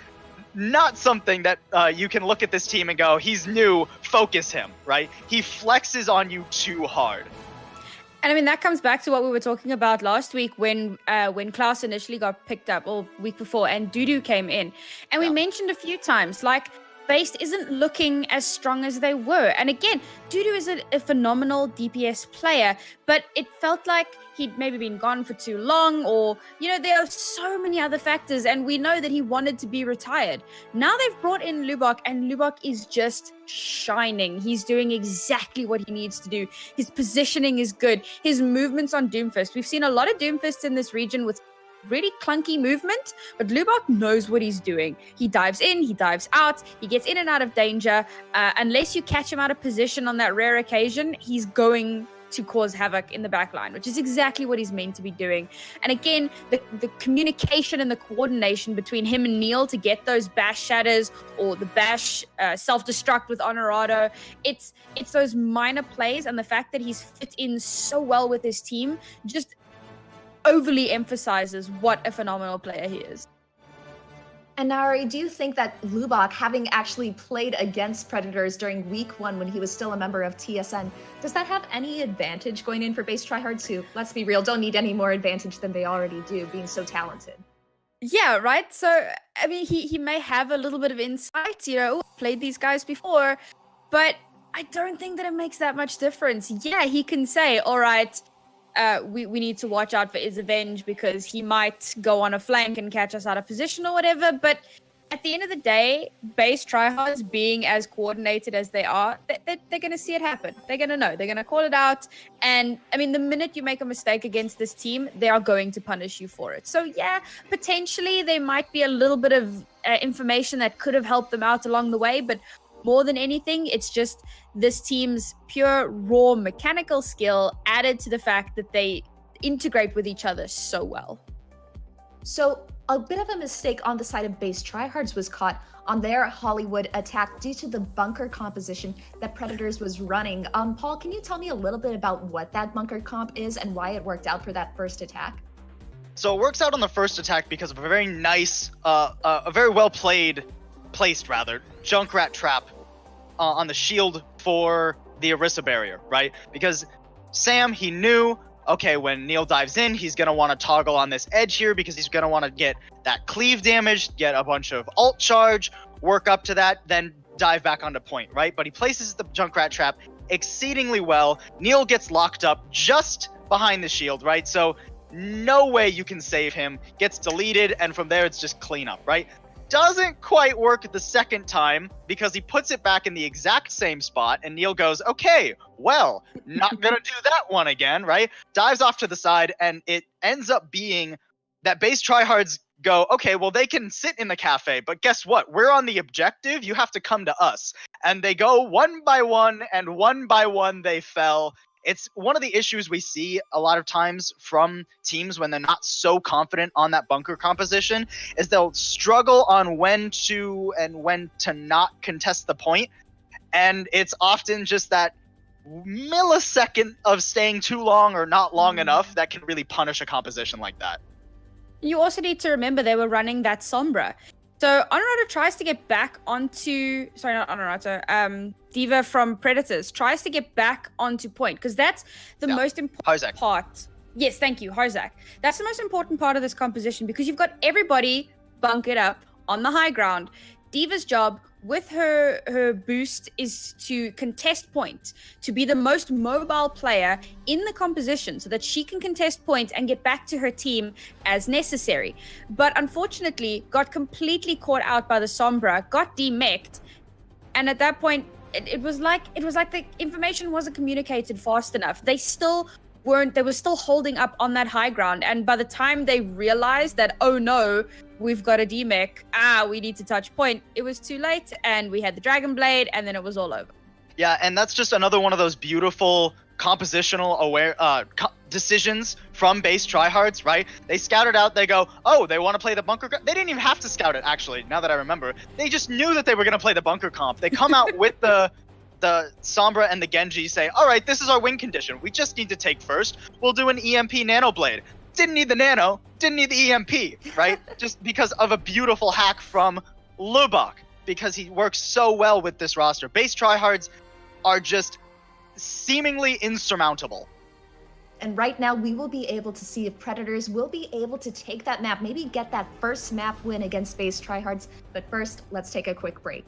not something that you can look at this team and go, he's new, focus him, right? He flexes on you too hard. And I mean, that comes back to what we were talking about last week when Klaus initially got picked up, or week before, and Dudu came in. And we mentioned a few times, like, Based isn't looking as strong as they were. And again, Dudu is a phenomenal DPS player, but it felt like he'd maybe been gone for too long, or, there are so many other factors, and we know that he wanted to be retired. Now they've brought in Lubok, and Lubok is just shining. He's doing exactly what he needs to do. His positioning is good. His movements on Doomfist. We've seen a lot of Doomfists in this region with really clunky movement, but Lubok knows what he's doing. He dives in, he dives out, he gets in and out of danger. Unless you catch him out of position on that rare occasion, he's going to cause havoc in the backline, which is exactly what he's meant to be doing. And again, the communication and the coordination between him and Neil to get those bash shatters or the bash self-destruct with Honorado, it's those minor plays, and the fact that he's fit in so well with his team just overly emphasizes what a phenomenal player he is. And Nari, do you think that Lubok, having actually played against Predators during week 1 when he was still a member of TSN, does that have any advantage going in for base Tryhards, who, let's be real, don't need any more advantage than they already do, being so talented? Yeah, right? So, I mean, he may have a little bit of insight, played these guys before, but I don't think that it makes that much difference. Yeah, he can say, all right, we need to watch out for Isavenge because he might go on a flank and catch us out of position or whatever. But at the end of the day, base Tryhards being as coordinated as they are, they're going to see it happen. They're going to know. They're going to call it out. And, I mean, the minute you make a mistake against this team, they are going to punish you for it. So, yeah, potentially there might be a little bit of information that could have helped them out along the way. But more than anything, it's just this team's pure, raw mechanical skill added to the fact that they integrate with each other so well. So a bit of a mistake on the side of base Tryhards was caught on their Hollywood attack due to the bunker composition that Predators was running. Paul, can you tell me a little bit about what that bunker comp is and why it worked out for that first attack? So it works out on the first attack because of a very nice, a very well placed Junkrat trap on the shield for the Orisa barrier, right? Because Sam, he knew, okay, when Neil dives in, he's going to want to toggle on this edge here because he's going to want to get that cleave damage, get a bunch of ult charge, work up to that, then dive back onto point, right? But he places the Junkrat trap exceedingly well. Neil gets locked up just behind the shield, right? So no way you can save him, gets deleted, and from there it's just cleanup, right? Doesn't quite work the second time because he puts it back in the exact same spot, and Neil goes, okay, well, not gonna do that one again, right? Dives off to the side, and it ends up being that base Tryhards go, okay, well, they can sit in the cafe, but guess what? We're on the objective. You have to come to us. And they go one by one, and one by one they fell. It's one of the issues we see a lot of times from teams when they're not so confident on that bunker composition is they'll struggle on when to and when to not contest the point. And it's often just that millisecond of staying too long or not long enough that can really punish a composition like that. You also need to remember they were running that Sombra. So Honorado tries to get back onto, sorry, not Honorado, Diva from Predators tries to get back onto point because that's the most important part. Yes, thank you, Harzak. That's the most important part of this composition because you've got everybody bunkered up on the high ground. Diva's job with her boost is to contest point, to be the most mobile player in the composition so that she can contest points and get back to her team as necessary. But unfortunately, got completely caught out by the Sombra, got demech'd, and at that point, it was like the information wasn't communicated fast enough. They were still holding up on that high ground, and by the time they realized that, oh no, we've got a demech, we need to touch point, it was too late, and we had the Dragon Blade, and then it was all over. Yeah, and that's just another one of those beautiful compositional decisions from base Tryhards, right? They scouted out, they go, oh, they want to play the bunker. They didn't even have to scout it, actually, now that I remember. They just knew that they were going to play the bunker comp. They come out with the Sombra and the Genji, say, all right, this is our win condition. We just need to take first. We'll do an EMP Nano Blade. Didn't need the Nano, didn't need the EMP, right? Just because of a beautiful hack from Lubok, because he works so well with this roster. Base Tryhards are just seemingly insurmountable. And right now, we will be able to see if Predators will be able to take that map, maybe get that first map win against base Tryhards. But first, let's take a quick break.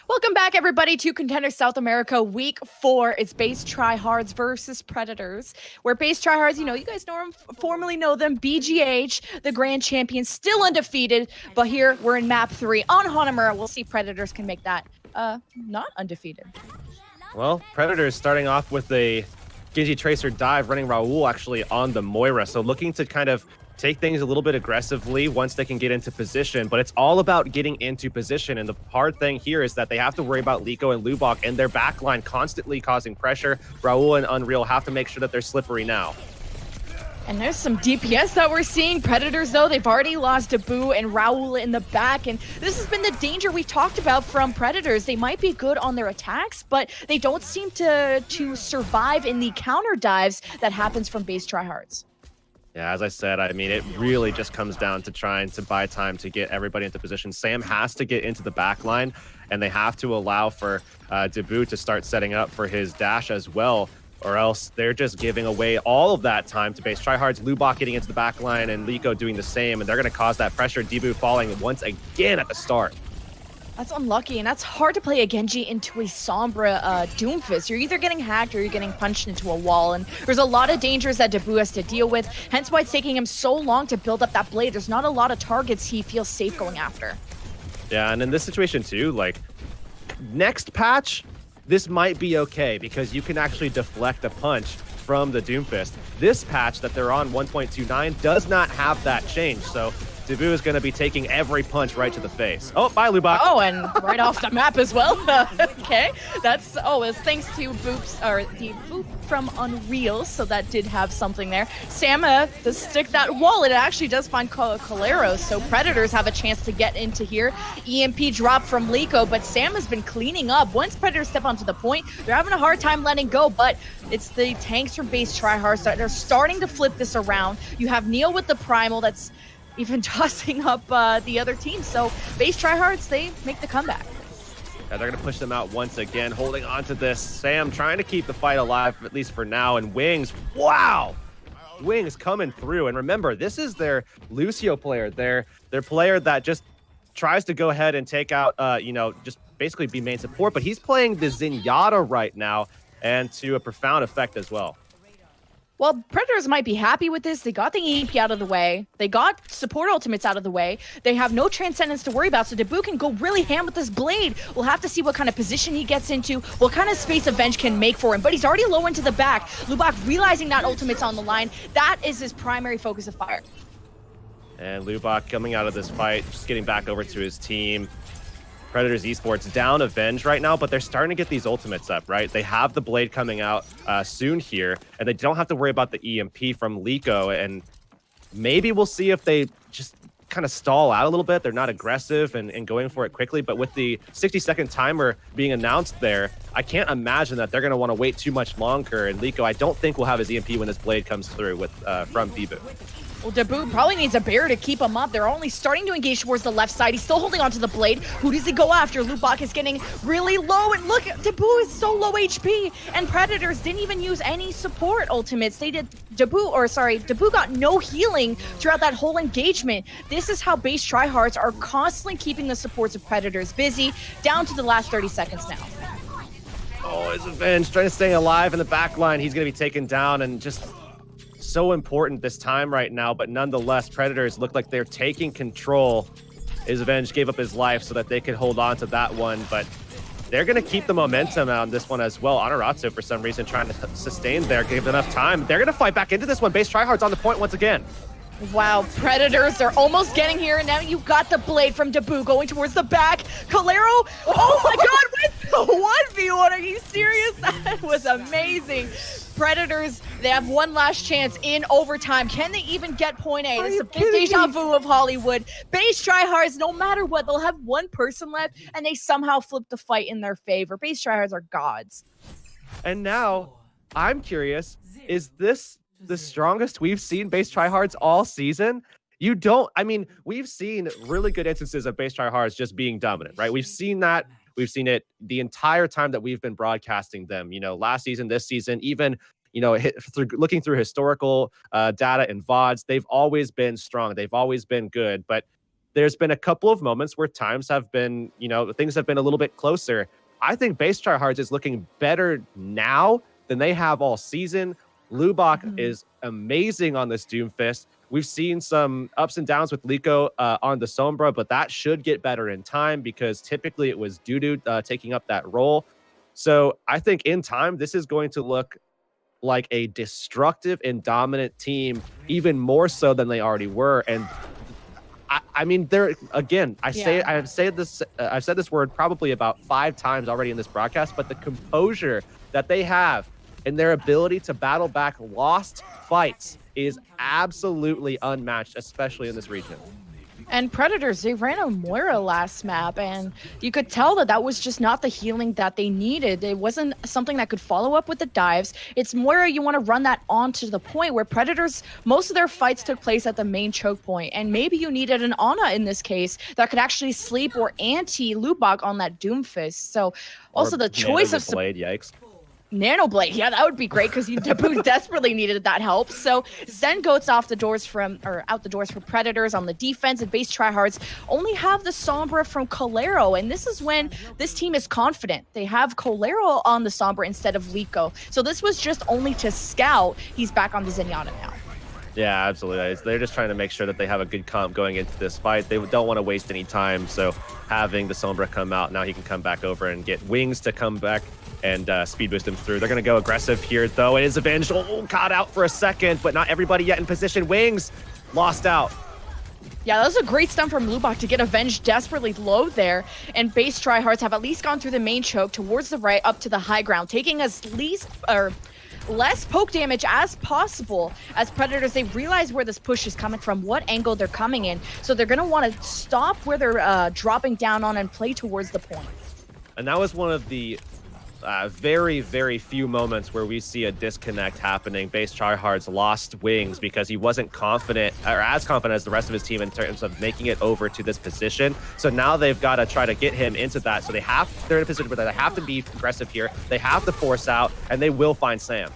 Welcome back, everybody, to Contenders South America Week 4. It's Base Tryhards versus Predators, where Base Tryhards, you guys know them, formerly know them, BGH, the grand champions, still undefeated. But here, we're in map 3 on Hanamura. We'll see if Predators can make that not undefeated. Well, Predators starting off with a Genji Tracer dive, running Raul actually on the Moira. So looking to kind of take things a little bit aggressively once they can get into position, but it's all about getting into position. And the hard thing here is that they have to worry about Liko and Lubak and their backline constantly causing pressure. Raul and Unreal have to make sure that they're slippery now. And there's some DPS that we're seeing. Predators, though, they've already lost Dabu and Raul in the back. And this has been the danger we've talked about from Predators. They might be good on their attacks, but they don't seem to survive in the counter dives that happens from Base Tryhards. Yeah, as I said, I mean, it really just comes down to trying to buy time to get everybody into position. Sam has to get into the back line, and they have to allow for Dabu to start setting up for his dash as well, or else they're just giving away all of that time to Base Tryhards. Lubak getting into the back line and Liko doing the same, and they're going to cause that pressure. Dabu falling once again at the start. That's unlucky, and that's hard to play a Genji into a Sombra Doomfist. You're either getting hacked or you're getting punched into a wall, and there's a lot of dangers that Dabu has to deal with, hence why it's taking him so long to build up that blade. There's not a lot of targets he feels safe going after. Yeah, and in this situation too, like, next patch, this might be okay because you can actually deflect a punch from the Doomfist. This patch that they're on 1.29 does not have that change, so Dabu is going to be taking every punch right to the face. Oh, bye, Lubak. Oh, and right off the map as well. Okay, it's thanks to Boops, or the Boop from Unreal, so that did have something there. Sam, to stick that wall, it actually does find Calero, so Predators have a chance to get into here. EMP drop from Liko, but Sam has been cleaning up. Once Predators step onto the point, they're having a hard time letting go, but it's the tanks from Base Tryhards that are starting to flip this around. You have Neil with the Primal that's even tossing up the other team. So Base Tryhards, they make the comeback. Yeah, they're going to push them out once again, holding on to this. Sam trying to keep the fight alive, at least for now. And Wings, wow! Wings coming through. And remember, this is their Lucio player. Their player that just tries to go ahead and take out, just basically be main support. But he's playing the Zenyatta right now, and to a profound effect as well. Well, Predators might be happy with this. They got the EMP out of the way. They got support ultimates out of the way. They have no Transcendence to worry about, so Dabu can go really ham with this blade. We'll have to see what kind of position he gets into, what kind of space Avenge can make for him, but he's already low into the back. Lubak realizing that ultimate's on the line. That is his primary focus of fire. And Lubak coming out of this fight, just getting back over to his team. Predators Esports down Avenge right now, but they're starting to get these ultimates up, right? They have the blade coming out soon here, and they don't have to worry about the EMP from Liko, and maybe we'll see if they just kind of stall out a little bit. They're not aggressive and going for it quickly, but with the 60-second timer being announced there, I can't imagine that they're going to want to wait too much longer, and Liko, I don't think will have his EMP when this blade comes through with from Dabu. Well, Dabu probably needs a bear to keep him up. They're only starting to engage towards the left side. He's still holding onto the blade. Who does he go after? Lubak is getting really low, and look, Dabu is so low HP, and Predators didn't even use any support ultimates. Dabu got no healing throughout that whole engagement. This is how Base Tryhards are constantly keeping the supports of Predators busy, down to the last 30 seconds now. Oh, his Avenge trying to stay alive in the back line. He's going to be taken down, and just so important this time right now, but nonetheless, Predators look like they're taking control. His Avenge gave up his life so that they could hold on to that one, but they're going to keep the momentum on this one as well. Honoratsu, for some reason, trying to sustain there, gave enough time. They're going to fight back into this one. Base Tryhards on the point once again. Wow, Predators, they're almost getting here, and now you got the blade from Dabu going towards the back. Calero, oh my god, with the 1v1, are you serious? That was amazing. Predators, they have one last chance in overtime. Can they even get point A? This is a big deja vu of Hollywood. Base Tryhards, no matter what, they'll have one person left, and they somehow flip the fight in their favor. Base Tryhards are gods. And now, I'm curious, is this the strongest we've seen Base Tryhards all season? We've seen really good instances of Base Tryhards just being dominant, right? We've seen that. We've seen it the entire time that we've been broadcasting them, last season, this season, even, looking through historical data and VODs, they've always been strong. They've always been good. But there's been a couple of moments where times have been, things have been a little bit closer. I think base Tryhards is looking better now than they have all season. Lubak is amazing on this Doomfist. We've seen some ups and downs with Liko on the Sombra, but that should get better in time because typically it was Dudu taking up that role. So I think in time, this is going to look like a destructive and dominant team, even more so than they already were. And I mean, there again, I've said this word probably about 5 times already in this broadcast, but the composure that they have and their ability to battle back lost fights is absolutely unmatched, especially in this region. And Predators, they ran a Moira last map, and you could tell that was just not the healing that they needed. It wasn't something that could follow up with the dives. It's Moira, you want to run that on to the point where Predators, most of their fights took place at the main choke point, and maybe you needed an Ana in this case that could actually sleep or anti-Lubak on that Doomfist. So also the choice of... Blade, yikes. Nanoblade, yeah, that would be great because Dabu desperately needed that help. So Zen goes out the doors for Predators on the defense, and base Tryhards only have the Sombra from Colero, and this is when this team is confident. They have Colero on the Sombra instead of Liko. So this was just only to scout. He's back on the Zenyatta now. Yeah, absolutely. They're just trying to make sure that they have a good comp going into this fight. They don't want to waste any time, so having the Sombra come out, now he can come back over and get Wings to come back and speed boost him through. They're going to go aggressive here, though. It is Avenged. Oh, caught out for a second, but not everybody yet in position. Wings lost out. Yeah, that was a great stun from Lubak to get Avenged desperately low there. And base Tryhards have at least gone through the main choke towards the right up to the high ground, taking as less poke damage as possible. As Predators, they realize where this push is coming from, what angle they're coming in. So they're going to want to stop where they're dropping down on and play towards the point. And that was one of the very, very few moments where we see a disconnect happening. Base Tryhards lost Wings because he wasn't confident, or as confident as the rest of his team in terms of making it over to this position. So now they've got to try to get him into that. So they're in a position where they have to be aggressive here. They have to force out, and they will find Sam.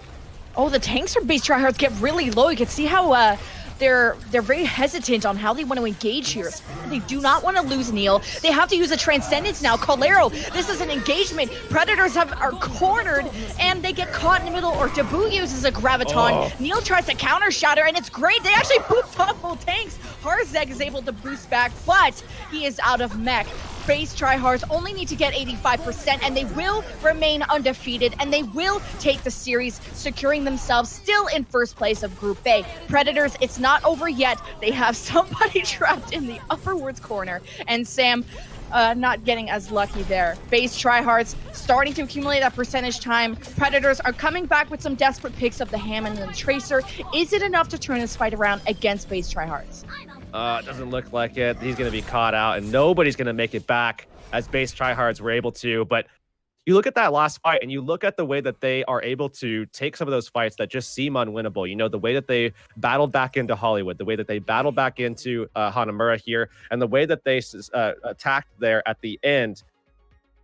Oh, the tanks from base Tryhards get really low. You can see how they're very hesitant on how they want to engage here. They do not want to lose Neil. They have to use a Transcendence now. Colero, this is an engagement. Predators are cornered, and they get caught in the middle, or Dabu uses a Graviton. Oh. Neil tries to counter shatter, and it's great. They actually booped off both tanks. Harzek is able to boost back, but he is out of mech. Base Tryhards only need to get 85%, and they will remain undefeated, and they will take the series, securing themselves still in first place of Group A. Predators, it's not over yet. They have somebody trapped in the upperwards corner, and Sam not getting as lucky there. Base Tryhards starting to accumulate that percentage time. Predators are coming back with some desperate picks of the Hammond and the Tracer. Is it enough to turn this fight around against Base Tryhards? It doesn't look like it. He's going to be caught out, and nobody's going to make it back as base Tryhards were able to. But you look at that last fight, and you look at the way that they are able to take some of those fights that just seem unwinnable. You know, the way that they battled back into Hollywood, the way that they battled back into Hanamura here, and the way that they attacked there at the end.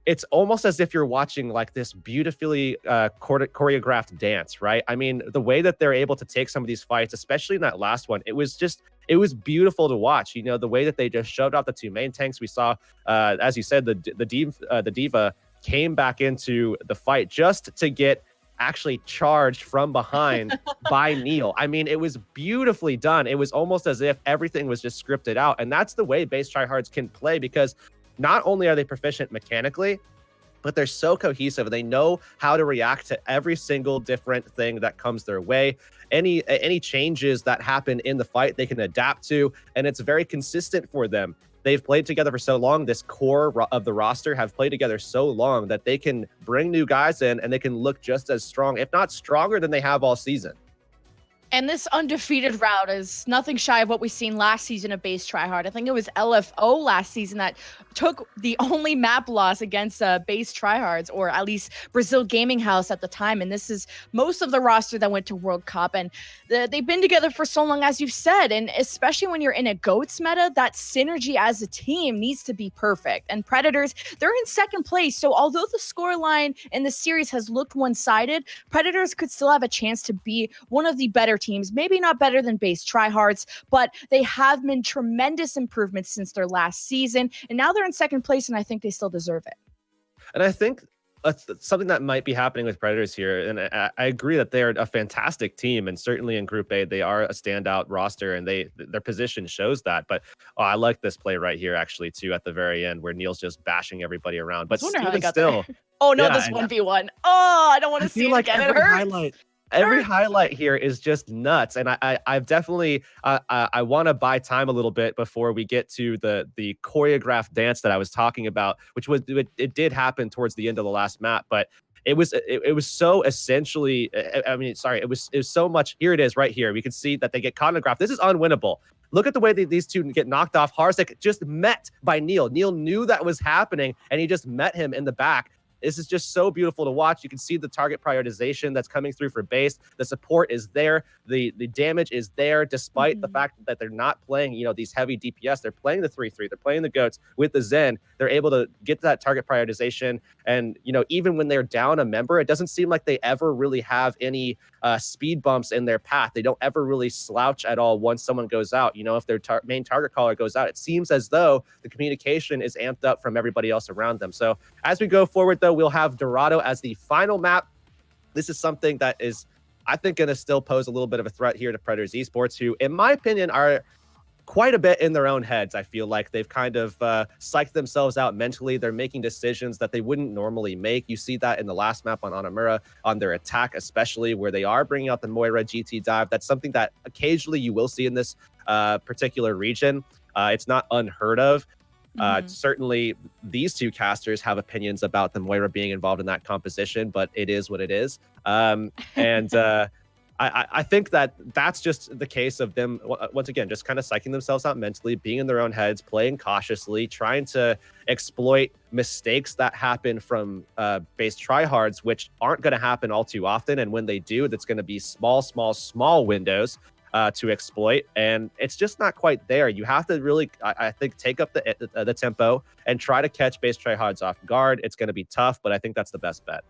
It's almost as if you're watching like this beautifully choreographed dance, right? I mean, the way that they're able to take some of these fights, especially in that last one, it was beautiful to watch. You know, the way that they just shoved out the two main tanks. We saw, as you said, the Diva came back into the fight just to get actually charged from behind by Neil. I mean, it was beautifully done. It was almost as if everything was just scripted out. And that's the way base Tryhards can play, because not only are they proficient mechanically, but they're so cohesive. They know how to react to every single different thing that comes their way. Any changes that happen in the fight, they can adapt to, and it's very consistent for them. They've played together for so long. This core of the roster have played together so long that they can bring new guys in, and they can look just as strong, if not stronger, than they have all season. And this undefeated route is nothing shy of what we've seen last season of base Tryhard. I think it was LFO last season that took the only map loss against base Tryhards, or at least Brazil Gaming House at the time. And this is most of the roster that went to World Cup. And they've been together for so long, as you've said. And especially when you're in a GOATS meta, that synergy as a team needs to be perfect. And Predators, they're in second place. So although the scoreline in the series has looked one-sided, Predators could still have a chance to be one of the better teams. Maybe not better than base Tryhards, but they have been tremendous improvements since their last season. And now they're in second place, and I think they still deserve it. And I think something that might be happening with Predators here, and I agree that they're a fantastic team, and certainly in Group A, they are a standout roster, and their position shows that. But I like this play right here, actually, too, at the very end, where Neil's just bashing everybody around. But even still... Oh, no, this 1v1. Oh, I don't want to see it again. It hurts. Every highlight here is just nuts, and I've definitely I want to buy time a little bit before we get to the choreographed dance that I was talking about, which was it did happen towards the end of the last map, but it was so essentially. It was so much. Here it is, right here. We can see that they get choreographed. This is unwinnable. Look at the way these two get knocked off. Harsik just met by Neil. Neil knew that was happening, and he just met him in the back. This is just so beautiful to watch. You can see the target prioritization that's coming through for base. The support is there. The damage is there, despite the fact that they're not playing, these heavy DPS. They're playing the 3-3. They're playing the goats with the Zen. They're able to get that target prioritization. And, even when they're down a member, it doesn't seem like they ever really have any speed bumps in their path. They don't ever really slouch at all once someone goes out. If their main target caller goes out, it seems as though the communication is amped up from everybody else around them. So as we go forward, though, we'll have Dorado as the final map. This is something that is, I think, going to still pose a little bit of a threat here to Predators Esports, who, in my opinion, are quite a bit in their own heads. I feel like they've kind of psyched themselves out mentally. They're making decisions that they wouldn't normally make. You see that in the last map on Anamura, on their attack, especially where they are bringing out the Moira GT dive. That's something that occasionally you will see in this particular region. It's not unheard of. Certainly, these two casters have opinions about the Moira being involved in that composition, but it is what it is. I think that's just the case of them, once again, just kind of psyching themselves out mentally, being in their own heads, playing cautiously, trying to exploit mistakes that happen from base Tryhards, which aren't going to happen all too often. And when they do, that's going to be small windows to exploit. And it's just not quite there. You have to really, I think, take up the tempo and try to catch base Tryhards off guard. It's going to be tough, but I think that's the best bet.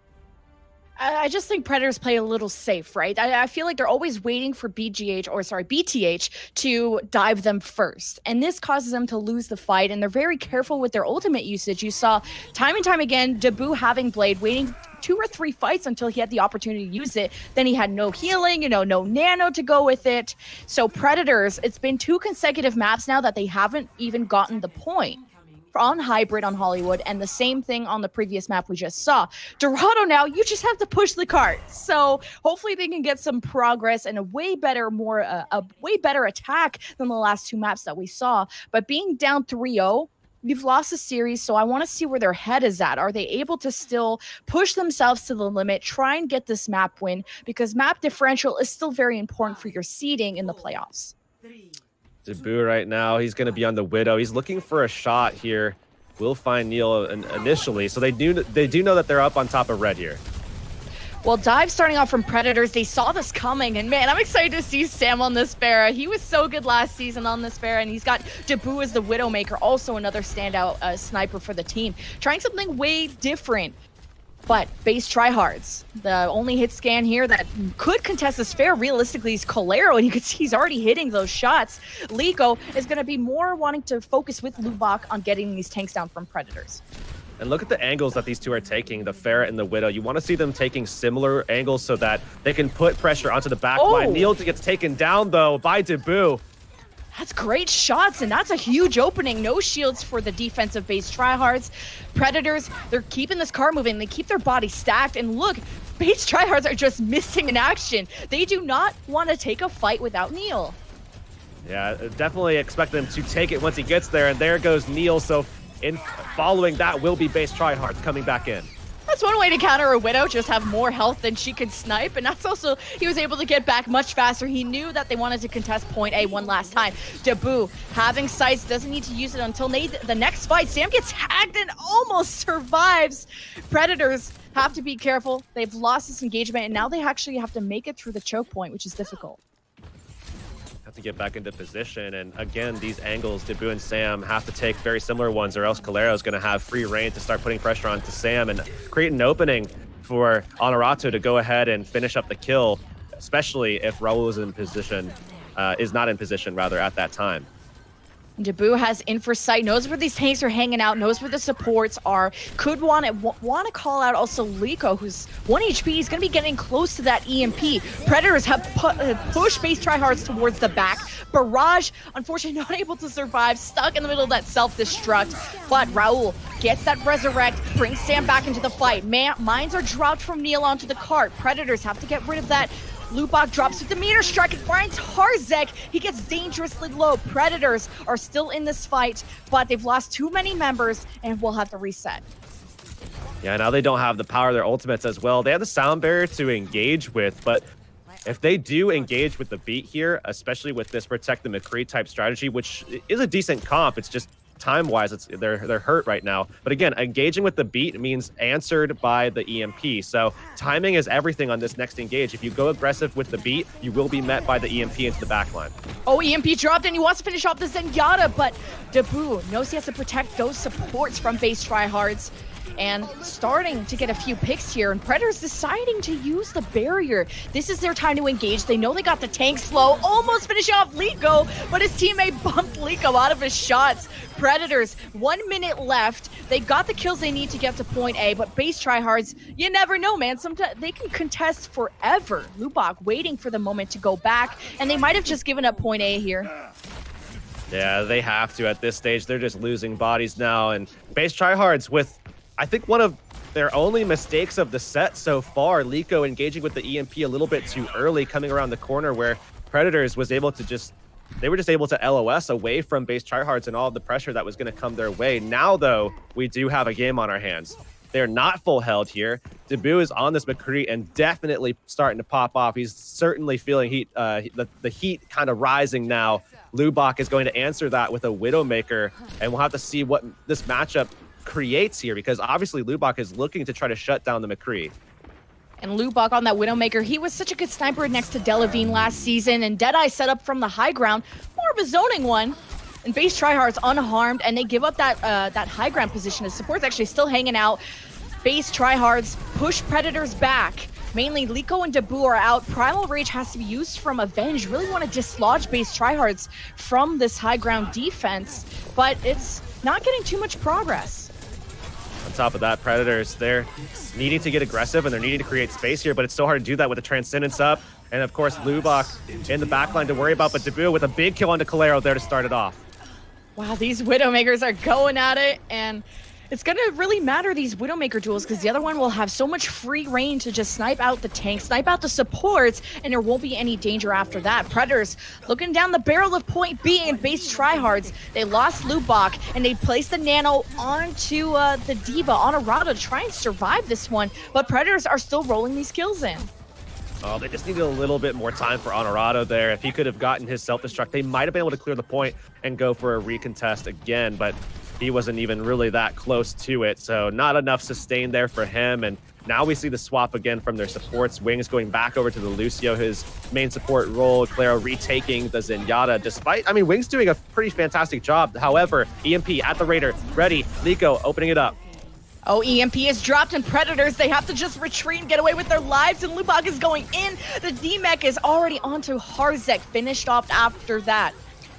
I just think Predators play a little safe, right? I feel like they're always waiting for BTH to dive them first. And this causes them to lose the fight. And they're very careful with their ultimate usage. You saw time and time again, Dabu having Blade, waiting 2 or 3 fights until he had the opportunity to use it. Then he had no healing, no nano to go with it. So Predators, it's been 2 consecutive maps now that they haven't even gotten the point. On Hybrid on Hollywood, and the same thing on the previous map we just saw. Dorado now, you just have to push the cart. So hopefully they can get some progress and a way better attack than the last 2 maps that we saw. But being down 3-0, you've lost the series, so I want to see where their head is at. Are they able to still push themselves to the limit, try and get this map win? Because map differential is still very important for your seeding in the playoffs. Dabu right now, he's going to be on the Widow. He's looking for a shot here. We'll find Neil initially. So they do know that they're up on top of red here. Well, dive starting off from Predators. They saw this coming, and man, I'm excited to see Sam on this Pharah. He was so good last season on this Pharah, and he's got Dabu as the Widowmaker, also another standout sniper for the team. Trying something way different. But base Tryhards, the only hit scan here that could contest this fair realistically is Colero, and you can see he's already hitting those shots. Liko is going to be more wanting to focus with Lubak on getting these tanks down from Predators. And look at the angles that these two are taking, the Pharah and the Widow. You want to see them taking similar angles so that they can put pressure onto the back line. Neil gets taken down, though, by Dabu. That's great shots, and that's a huge opening. No shields for the defensive base Tryhards. Predators, they're keeping this car moving. They keep their body stacked, and look, base Tryhards are just missing in action. They do not want to take a fight without Neil. Yeah, definitely expect them to take it once he gets there, and there goes Neil. So in following that will be base Tryhards coming back in. That's one way to counter a Widow, just have more health than she could snipe, and that's also, he was able to get back much faster. He knew that they wanted to contest point A one last time. Dabu, having sights, doesn't need to use it until the next fight. Sam gets hacked and almost survives. Predators have to be careful. They've lost this engagement, and now they actually have to make it through the choke point, which is difficult. Have to get back into position, and again, these angles, Dabu and Sam have to take very similar ones, or else Colero is going to have free reign to start putting pressure onto Sam and create an opening for Honorato to go ahead and finish up the kill. especially if Raul is not in position rather at that time. Dabu has infosight, knows where these tanks are hanging out, knows where the supports are. Could want to call out also Liko, who's 1 HP. He's going to be getting close to that EMP. Predators have pushed base tryhards towards the back. Barrage, unfortunately, not able to survive, stuck in the middle of that self-destruct. But Raul gets that resurrect, brings Sam back into the fight. Mines are dropped from Neil onto the cart. Predators have to get rid of that. Lubak drops with the meter strike and finds Harzek. He gets dangerously low. Predators are still in this fight, but they've lost too many members and will have to reset. Yeah, now they don't have the power of their ultimates as well. They have the sound barrier to engage with, but if they do engage with the beat here, especially with this protect the McCree type strategy, which is a decent comp, it's just time-wise, they're hurt right now. But again, engaging with the beat means answered by the EMP. So timing is everything on this next engage. If you go aggressive with the beat, you will be met by the EMP into the backline. Oh, EMP dropped and he wants to finish off the Zenyatta, but Dabu knows he has to protect those supports from base tryhards. And starting to get a few picks here, and Predators deciding to use the barrier. This is their time to engage. They know they got the tank slow, almost finishing off Liko, but his teammate bumped Liko out of his shots. Predators, 1 minute left. They got the kills they need to get to point A, but base tryhards, you never know, man. Sometimes they can contest forever. Lubak waiting for the moment to go back, and they might have just given up point A here. Yeah, they have to at this stage. They're just losing bodies now, and base tryhards with, I think, one of their only mistakes of the set so far, Liko engaging with the EMP a little bit too early, coming around the corner where Predators was able to they were just able to LOS away from base tryhards and all of the pressure that was going to come their way. Now, though, we do have a game on our hands. They're not full held here. Dabu is on this McCree and definitely starting to pop off. He's certainly feeling heat, the heat kind of rising now. Lubak is going to answer that with a Widowmaker, and we'll have to see what this matchup creates here, because obviously Lubak is looking to try to shut down the McCree. And Lubak on that Widowmaker, he was such a good sniper next to Delavine last season, and Deadeye set up from the high ground, more of a zoning one. And base tryhards unharmed, and they give up that high ground position. The support's actually still hanging out. Base tryhards push Predators back. Mainly Liko and Dabu are out. Primal Rage has to be used from Avenge. Really want to dislodge base tryhards from this high ground defense, but it's not getting too much progress. On top of that, Predators, they're needing to get aggressive and they're needing to create space here, but it's so hard to do that with the Transcendence up. And of course, Lubak in the backline to worry about, but Dabu with a big kill onto Calero there to start it off. Wow, these Widowmakers are going at it, and it's going to really matter, these Widowmaker duels, because the other one will have so much free reign to just snipe out the tanks, snipe out the supports, and there won't be any danger after that. Predators looking down the barrel of point B and base tryhards. They lost Lubak, and they placed the Nano onto the Diva, Honorado, to try and survive this one, but Predators are still rolling these kills in. Oh, they just needed a little bit more time for Honorado there. If he could have gotten his self-destruct, they might have been able to clear the point and go for a recontest again, but he wasn't even really that close to it, so not enough sustain there for him. And now we see the swap again from their supports. Wings going back over to the Lucio, his main support role. Claro retaking the Zenyatta, despite, I mean, Wings doing a pretty fantastic job. However, EMP at the Raider, ready. Liko opening it up. Oh, EMP is dropped, and Predators, they have to just retreat and get away with their lives, and Lubak is going in. The D-Mech is already onto Harzek, finished off after that.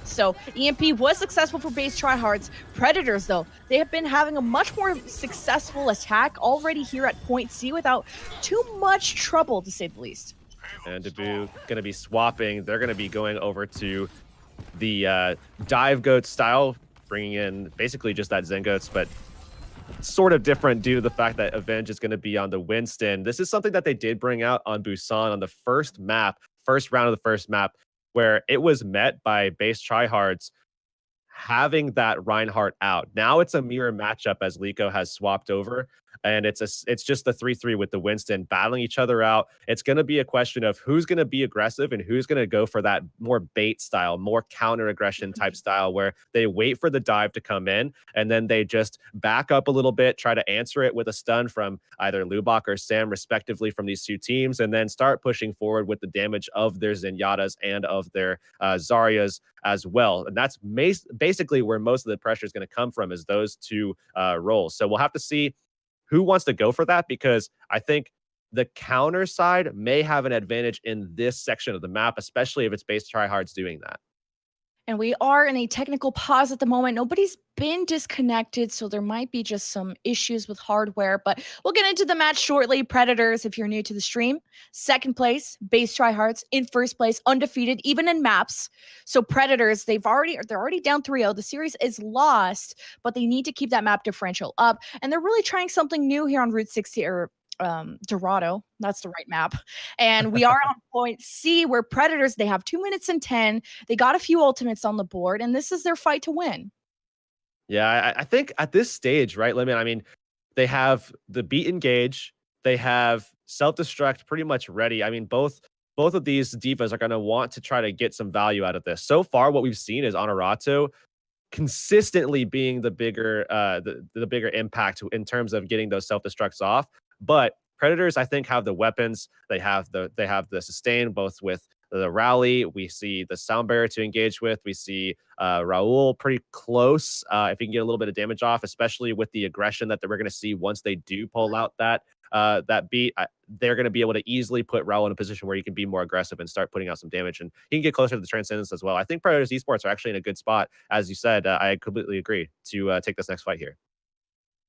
So EMP was successful for base tryhards. Predators, though, they have been having a much more successful attack already here at point C without too much trouble, to say the least. And Dabu going to be swapping. They're going to be going over to the dive goat style, bringing in basically just that Zen goats, but sort of different due to the fact that Avenge is going to be on the Winston. This is something that they did bring out on Busan on the first round of the first map, where it was met by base tryhards having that Reinhardt out. Now it's a mirror matchup as Liko has swapped over, and it's just the 3-3 with the Winston battling each other out. It's going to be a question of who's going to be aggressive and who's going to go for that more bait style, more counter aggression type style, where they wait for the dive to come in and then they just back up a little bit, try to answer it with a stun from either Lubak or Sam respectively from these two teams, and then start pushing forward with the damage of their Zenyatas and of their Zaryas as well. And that's basically where most of the pressure is going to come from, is those two roles. So we'll have to see who wants to go for that, because I think the counter side may have an advantage in this section of the map, especially if it's base tryhards doing that. And we are in a technical pause at the moment. Nobody's been disconnected, so there might be just some issues with hardware, but we'll get into the match shortly. Predators, if you're new to the stream, second place, base tryhards in first place, undefeated, even in maps. So Predators, they're already down 3-0. The series is lost, but they need to keep that map differential up, and they're really trying something new here on Route 60 or Dorado. That's the right map. And we are on point C, where Predators, they have 2 minutes and 10. They got a few ultimates on the board, and this is their fight to win. Yeah, I think at this stage, right, Lemon, I mean, they have the beat engage, they have self-destruct pretty much ready. I mean, both of these divas are going to want to try to get some value out of this. So far, what we've seen is Honorato consistently being the bigger the bigger impact in terms of getting those self-destructs off. But Predators, I think, have the weapons. They have the sustain, both with the rally. We see the sound barrier to engage with. We see Raul pretty close. If he can get a little bit of damage off, especially with the aggression that we're going to see once they do pull out that beat, they're going to be able to easily put Raul in a position where he can be more aggressive and start putting out some damage, and he can get closer to the Transcendence as well. I think Predators Esports are actually in a good spot. As you said, I completely agree to take this next fight here.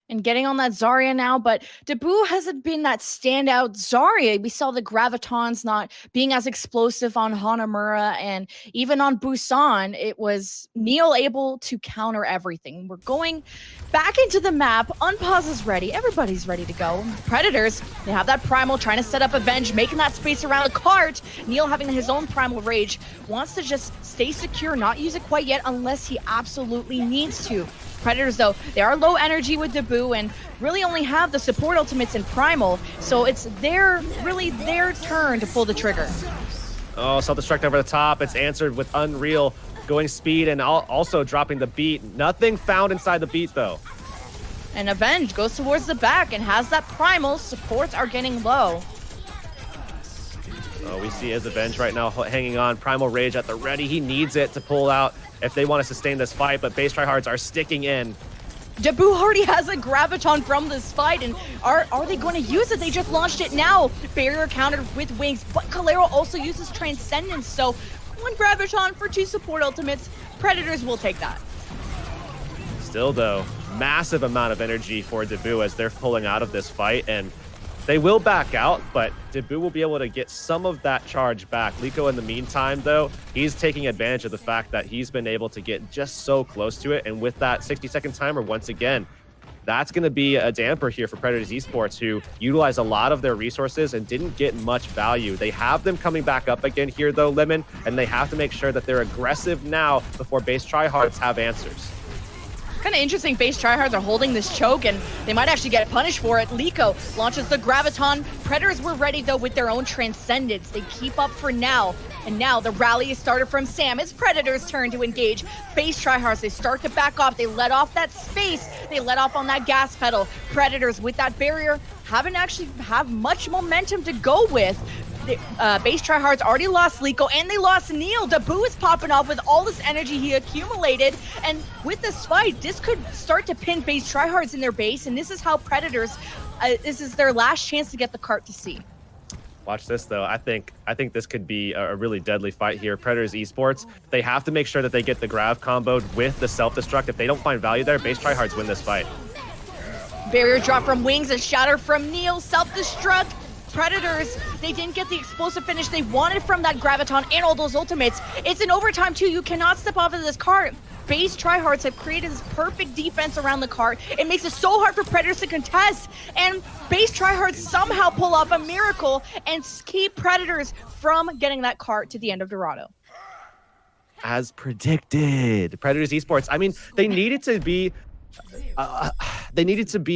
And getting on that Zarya now, but Dabu hasn't been that standout Zarya. We saw the Gravitons not being as explosive on Hanamura, and even on Busan, it was Neil able to counter everything. We're going back into the map. Unpause is ready. Everybody's ready to go. Predators, they have that Primal trying to set up Avenge, making that space around the cart. Neil having his own Primal Rage, wants to just stay secure, not use it quite yet unless he absolutely needs to. Predators, though, they are low energy with Dabu and really only have the support ultimates in Primal, so it's really their turn to pull the trigger. Oh, self-destruct over the top. It's answered with Unreal, going speed and also dropping the beat. Nothing found inside the beat, though. And Avenge goes towards the back and has that Primal. Supports are getting low. Oh, we see his Avenge right now hanging on. Primal Rage at the ready. He needs it to pull out if they want to sustain this fight, but base tryhards are sticking in. Dabu already has a Graviton from this fight, and are they going to use it? They just launched it now. Barrier countered with Wings, but Calero also uses Transcendence, so 1 Graviton for 2 support ultimates. Predators will take that. Still, though, massive amount of energy for Dabu as they're pulling out of this fight, and they will back out, but Dabu will be able to get some of that charge back. Liko, in the meantime, though, he's taking advantage of the fact that he's been able to get just so close to it. And with that 60-second timer, once again, that's going to be a damper here for Predators Esports, who utilize a lot of their resources and didn't get much value. They have them coming back up again here, though, Lemon, and they have to make sure that they're aggressive now before base tryhards have answers. Kind of interesting, base tryhards are holding this choke, and they might actually get punished for it. Liko launches the Graviton. Predators were ready, though, with their own Transcendence. They keep up for now, and now the rally is started from Sam. It's Predators' turn to engage. Base tryhards, they start to back off. They let off that space. They let off on that gas pedal. Predators, with that barrier, haven't actually have much momentum to go with. Base tryhards already lost Liko, and they lost Neil. Dabu is popping off with all this energy he accumulated, and with this fight, this could start to pin base tryhards in their base, and this is how Predators, this is their last chance to get the cart to C. Watch this, though. I think this could be a really deadly fight here. Predators Esports, they have to make sure that they get the Grav comboed with the self-destruct. If they don't find value there, base tryhards win this fight. Barrier drop from Wings, a shatter from Neil, self-destruct. Predators, they didn't get the explosive finish they wanted from that Graviton and all those ultimates. It's an overtime too. You cannot step off of this cart. Base tryhards have created this perfect defense around the cart. It makes it so hard for Predators to contest. And base tryhards somehow pull off a miracle and keep Predators from getting that cart to the end of Dorado. As predicted, Predators Esports, I mean, they needed to be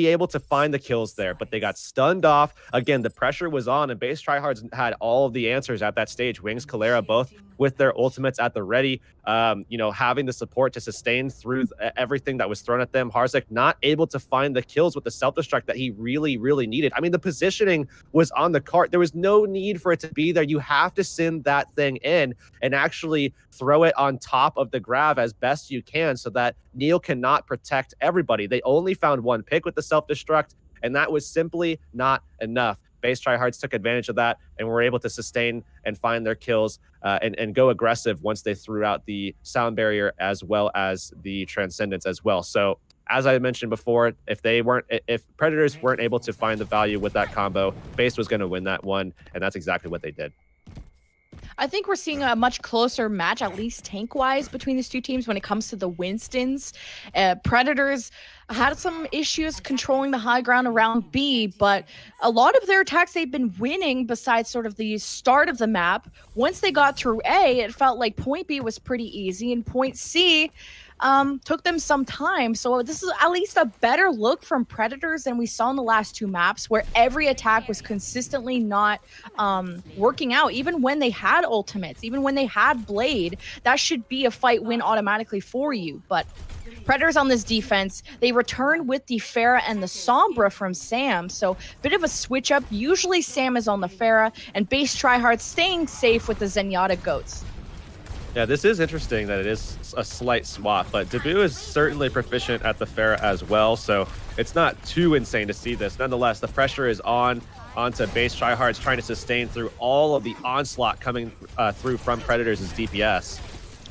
able to find the kills there, but they got stunned off. Again, the pressure was on, and base tryhards had all of the answers at that stage. Wings, Calera, both with their ultimates at the ready, having the support to sustain through everything that was thrown at them. Harzek not able to find the kills with the self-destruct that he really, really needed. I mean, the positioning was on the cart. There was no need for it to be there. You have to send that thing in and actually throw it on top of the Grav as best you can so that Neil cannot protect everybody. They only found one pick with the self-destruct, and that was simply not enough. Base Tryhards took advantage of that and were able to sustain and find their kills and go aggressive once they threw out the sound barrier as well as the Transcendence as well. So as I mentioned before, if Predators weren't able to find the value with that combo, Base was going to win that one, and that's exactly what they did. I think we're seeing a much closer match, at least tank-wise, between these two teams when it comes to the Winstons. Predators had some issues controlling the high ground around B, but a lot of their attacks they've been winning besides sort of the start of the map. Once they got through A, it felt like point B was pretty easy, and point C took them some time. So this is at least a better look from Predators than we saw in the last two maps, where every attack was consistently not working out. Even when they had ultimates, even when they had Blade, that should be a fight win automatically for you. But Predators on this defense, they return with the Pharah and the Sombra from Sam. So bit of a switch up. Usually Sam is on the Pharah, and Base Tryhards staying safe with the Zenyatta Goats. Yeah, this is interesting that it is a slight swap, but Dabu is certainly proficient at the Pharah as well, so it's not too insane to see this. Nonetheless, the pressure is onto Base Tryhards trying to sustain through all of the onslaught coming through from Predators' DPS.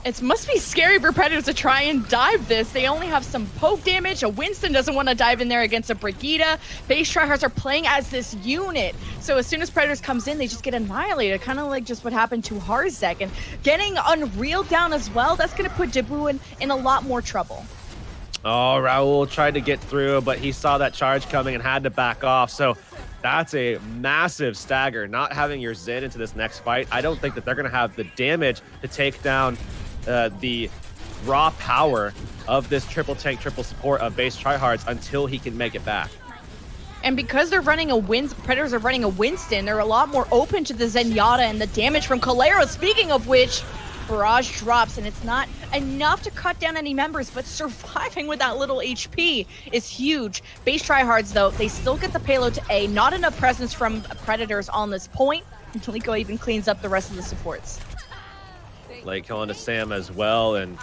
It must be scary for Predators to try and dive this. They only have some poke damage. A Winston doesn't want to dive in there against a Brigitte. Base Tryhards are playing as this unit. So as soon as Predators comes in, they just get annihilated. Kind of like just what happened to Harzek. And getting Unreal down as well, that's going to put Dabu in a lot more trouble. Oh, Raul tried to get through, but he saw that charge coming and had to back off. So that's a massive stagger. Not having your Zen into this next fight, I don't think that they're going to have the damage to take down the raw power of this triple tank, triple support of Base Tryhards until he can make it back. And because they're running Predators are running a Winston, they're a lot more open to the Zenyatta and the damage from Calero. Speaking of which, Barrage drops, and it's not enough to cut down any members, but surviving with that little HP is huge. Base Tryhards, though, they still get the payload to A. Not enough presence from Predators on this point until Lico even cleans up the rest of the supports. Like killing to Sam as well, and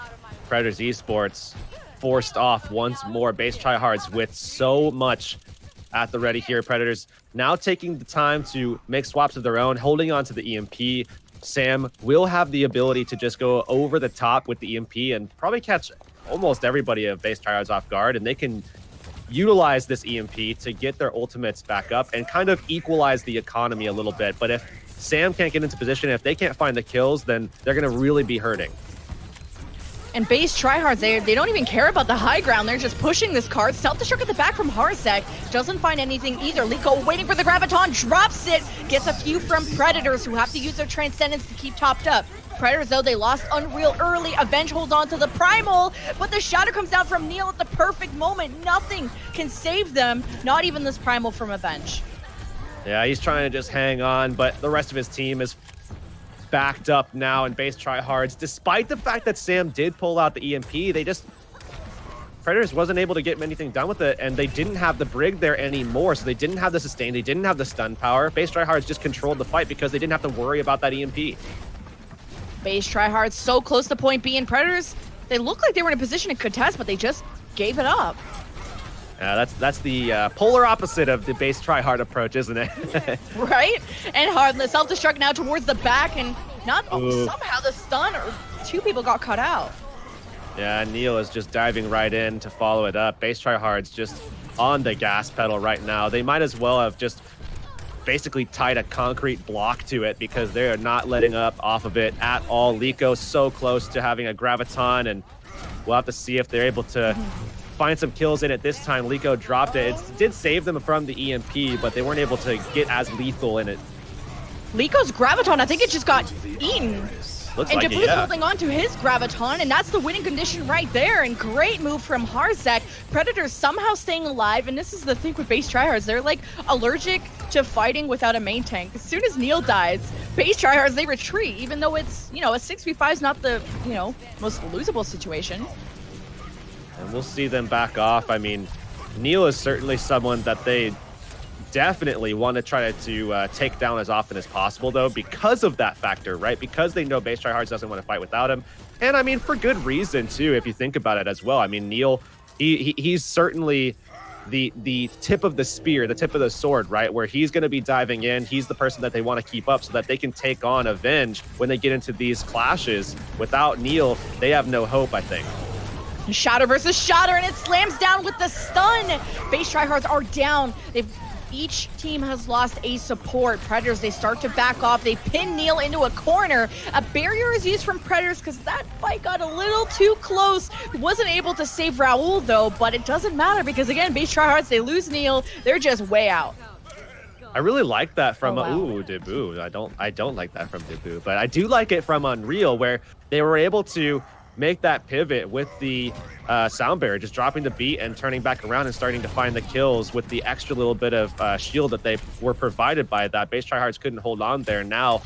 Predators Esports forced off once more. Base Tryhards with so much at the ready here. Predators now taking the time to make swaps of their own, holding on to the EMP. Sam will have the ability to just go over the top with the EMP and probably catch almost everybody of Base Tryhards off guard, and they can utilize this EMP to get their ultimates back up and kind of equalize the economy a little bit. But if Sam can't get into position, if they can't find the kills, then they're going to really be hurting. And Base Tryhards, they don't even care about the high ground. They're just pushing this card. Self-destruct at the back from Harzek. Doesn't find anything either. Lico waiting for the Graviton, drops it. Gets a few from Predators, who have to use their Transcendence to keep topped up. Predators, though, they lost Unreal early. Avenge holds on to the Primal, but the shatter comes down from Neil at the perfect moment. Nothing can save them, not even this Primal from Avenge. Yeah, he's trying to just hang on, but the rest of his team is backed up now, and Base Tryhards, despite the fact that Sam did pull out the EMP, Predators wasn't able to get anything done with it, and they didn't have the Brig there anymore, so they didn't have the sustain, they didn't have the stun power. Base Tryhards just controlled the fight because they didn't have to worry about that EMP. Base Tryhards so close to point B, and Predators, they look like they were in a position to contest, but they just gave it up. That's the polar opposite of the Base Tryhard approach, isn't it? Right? And hard, the self-destruct now towards the back, and somehow the stun, or two people got cut out. Yeah, Neil is just diving right in to follow it up. Base Tryhard's just on the gas pedal right now. They might as well have just basically tied a concrete block to it because they are not letting up off of it at all. Lico so close to having a Graviton, and we'll have to see if they're able to find some kills in it this time. Lico dropped it. It did save them from the EMP, but they weren't able to get as lethal in it. Lico's Graviton, I think it just got eaten. Looks and like Dabu's holding on to his Graviton, and that's the winning condition right there. And great move from Harzek. Predators somehow staying alive, and this is the thing with Base Tryhards. They're like allergic to fighting without a main tank. As soon as Neil dies, Base Tryhards, they retreat, even though it's, a 6v5 is not the, most losable situation. And we'll see them back off. I mean, Neil is certainly someone that they definitely want to try to take down as often as possible, though, because of that factor, right? Because they know Base Tryhards doesn't want to fight without him. And I mean, for good reason, too, if you think about it as well. I mean, Neil, he's certainly the tip of the spear, the tip of the sword, right? Where he's going to be diving in. He's the person that they want to keep up so that they can take on Avenge when they get into these clashes. Without Neil, they have no hope, I think. Shatter versus Shatter, and it slams down with the stun. Base Tryhards are down. Each team has lost a support. Predators, they start to back off. They pin Neil into a corner. A barrier is used from Predators because that fight got a little too close. Wasn't able to save Raul though, but it doesn't matter because again, Base Tryhards, they lose Neil. They're just way out. I really like that from wow. Debu. I don't like that from Debu, but I do like it from Unreal where they were able to make that pivot with the sound barrier, just dropping the beat and turning back around and starting to find the kills with the extra little bit of shield that they were provided by that. Base Tryhards couldn't hold on there. Now,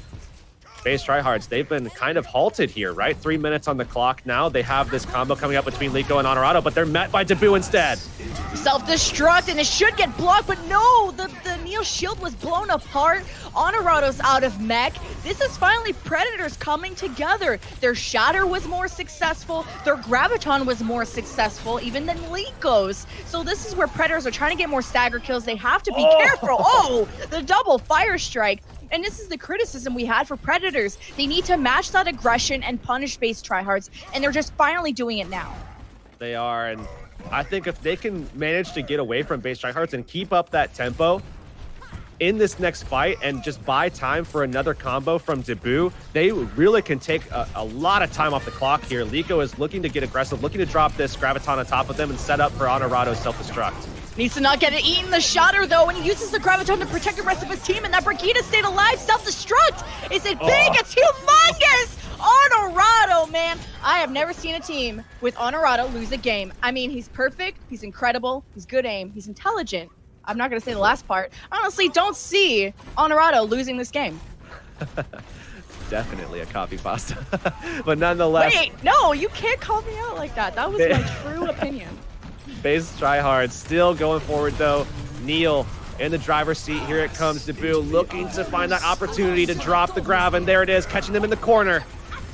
Base Tryhards, they've been kind of halted here, right? 3 minutes on the clock now. They have this combo coming up between Liko and Honorado, but they're met by Debu instead. Self-destruct, and it should get blocked, but no, the Neil shield was blown apart. Honorado's out of mech. This is finally Predators coming together. Their Shatter was more successful. Their Graviton was more successful even than Liko's. So this is where Predators are trying to get more stagger kills. They have to be careful. Oh, the double fire strike. And this is the criticism we had for Predators. They need to match that aggression and punish Base Tryhards, and they're just finally doing it now. They are, and I think if they can manage to get away from Base Tryhards and keep up that tempo in this next fight and just buy time for another combo from Debu, they really can take a lot of time off the clock here. Liko is looking to get aggressive, looking to drop this Graviton on top of them and set up for Honorado's self-destruct. Needs to not get it eaten. The Shatter, though, and he uses the Graviton to protect the rest of his team, and that Brigida stayed alive. Self-destruct! Is it big? It's humongous! Honorado, man! I have never seen a team with Honorado lose a game. I mean, he's perfect, he's incredible, he's good aim, he's intelligent. I'm not going to say the last part. I honestly don't see Honorado losing this game. Definitely a copy pasta. But nonetheless... Wait, no, you can't call me out like that. That was my true opinion. Base Tryhards still going forward though. Neil in the driver's seat. Here it comes. Debu looking to find that opportunity to drop the grab, and there it is, catching them in the corner.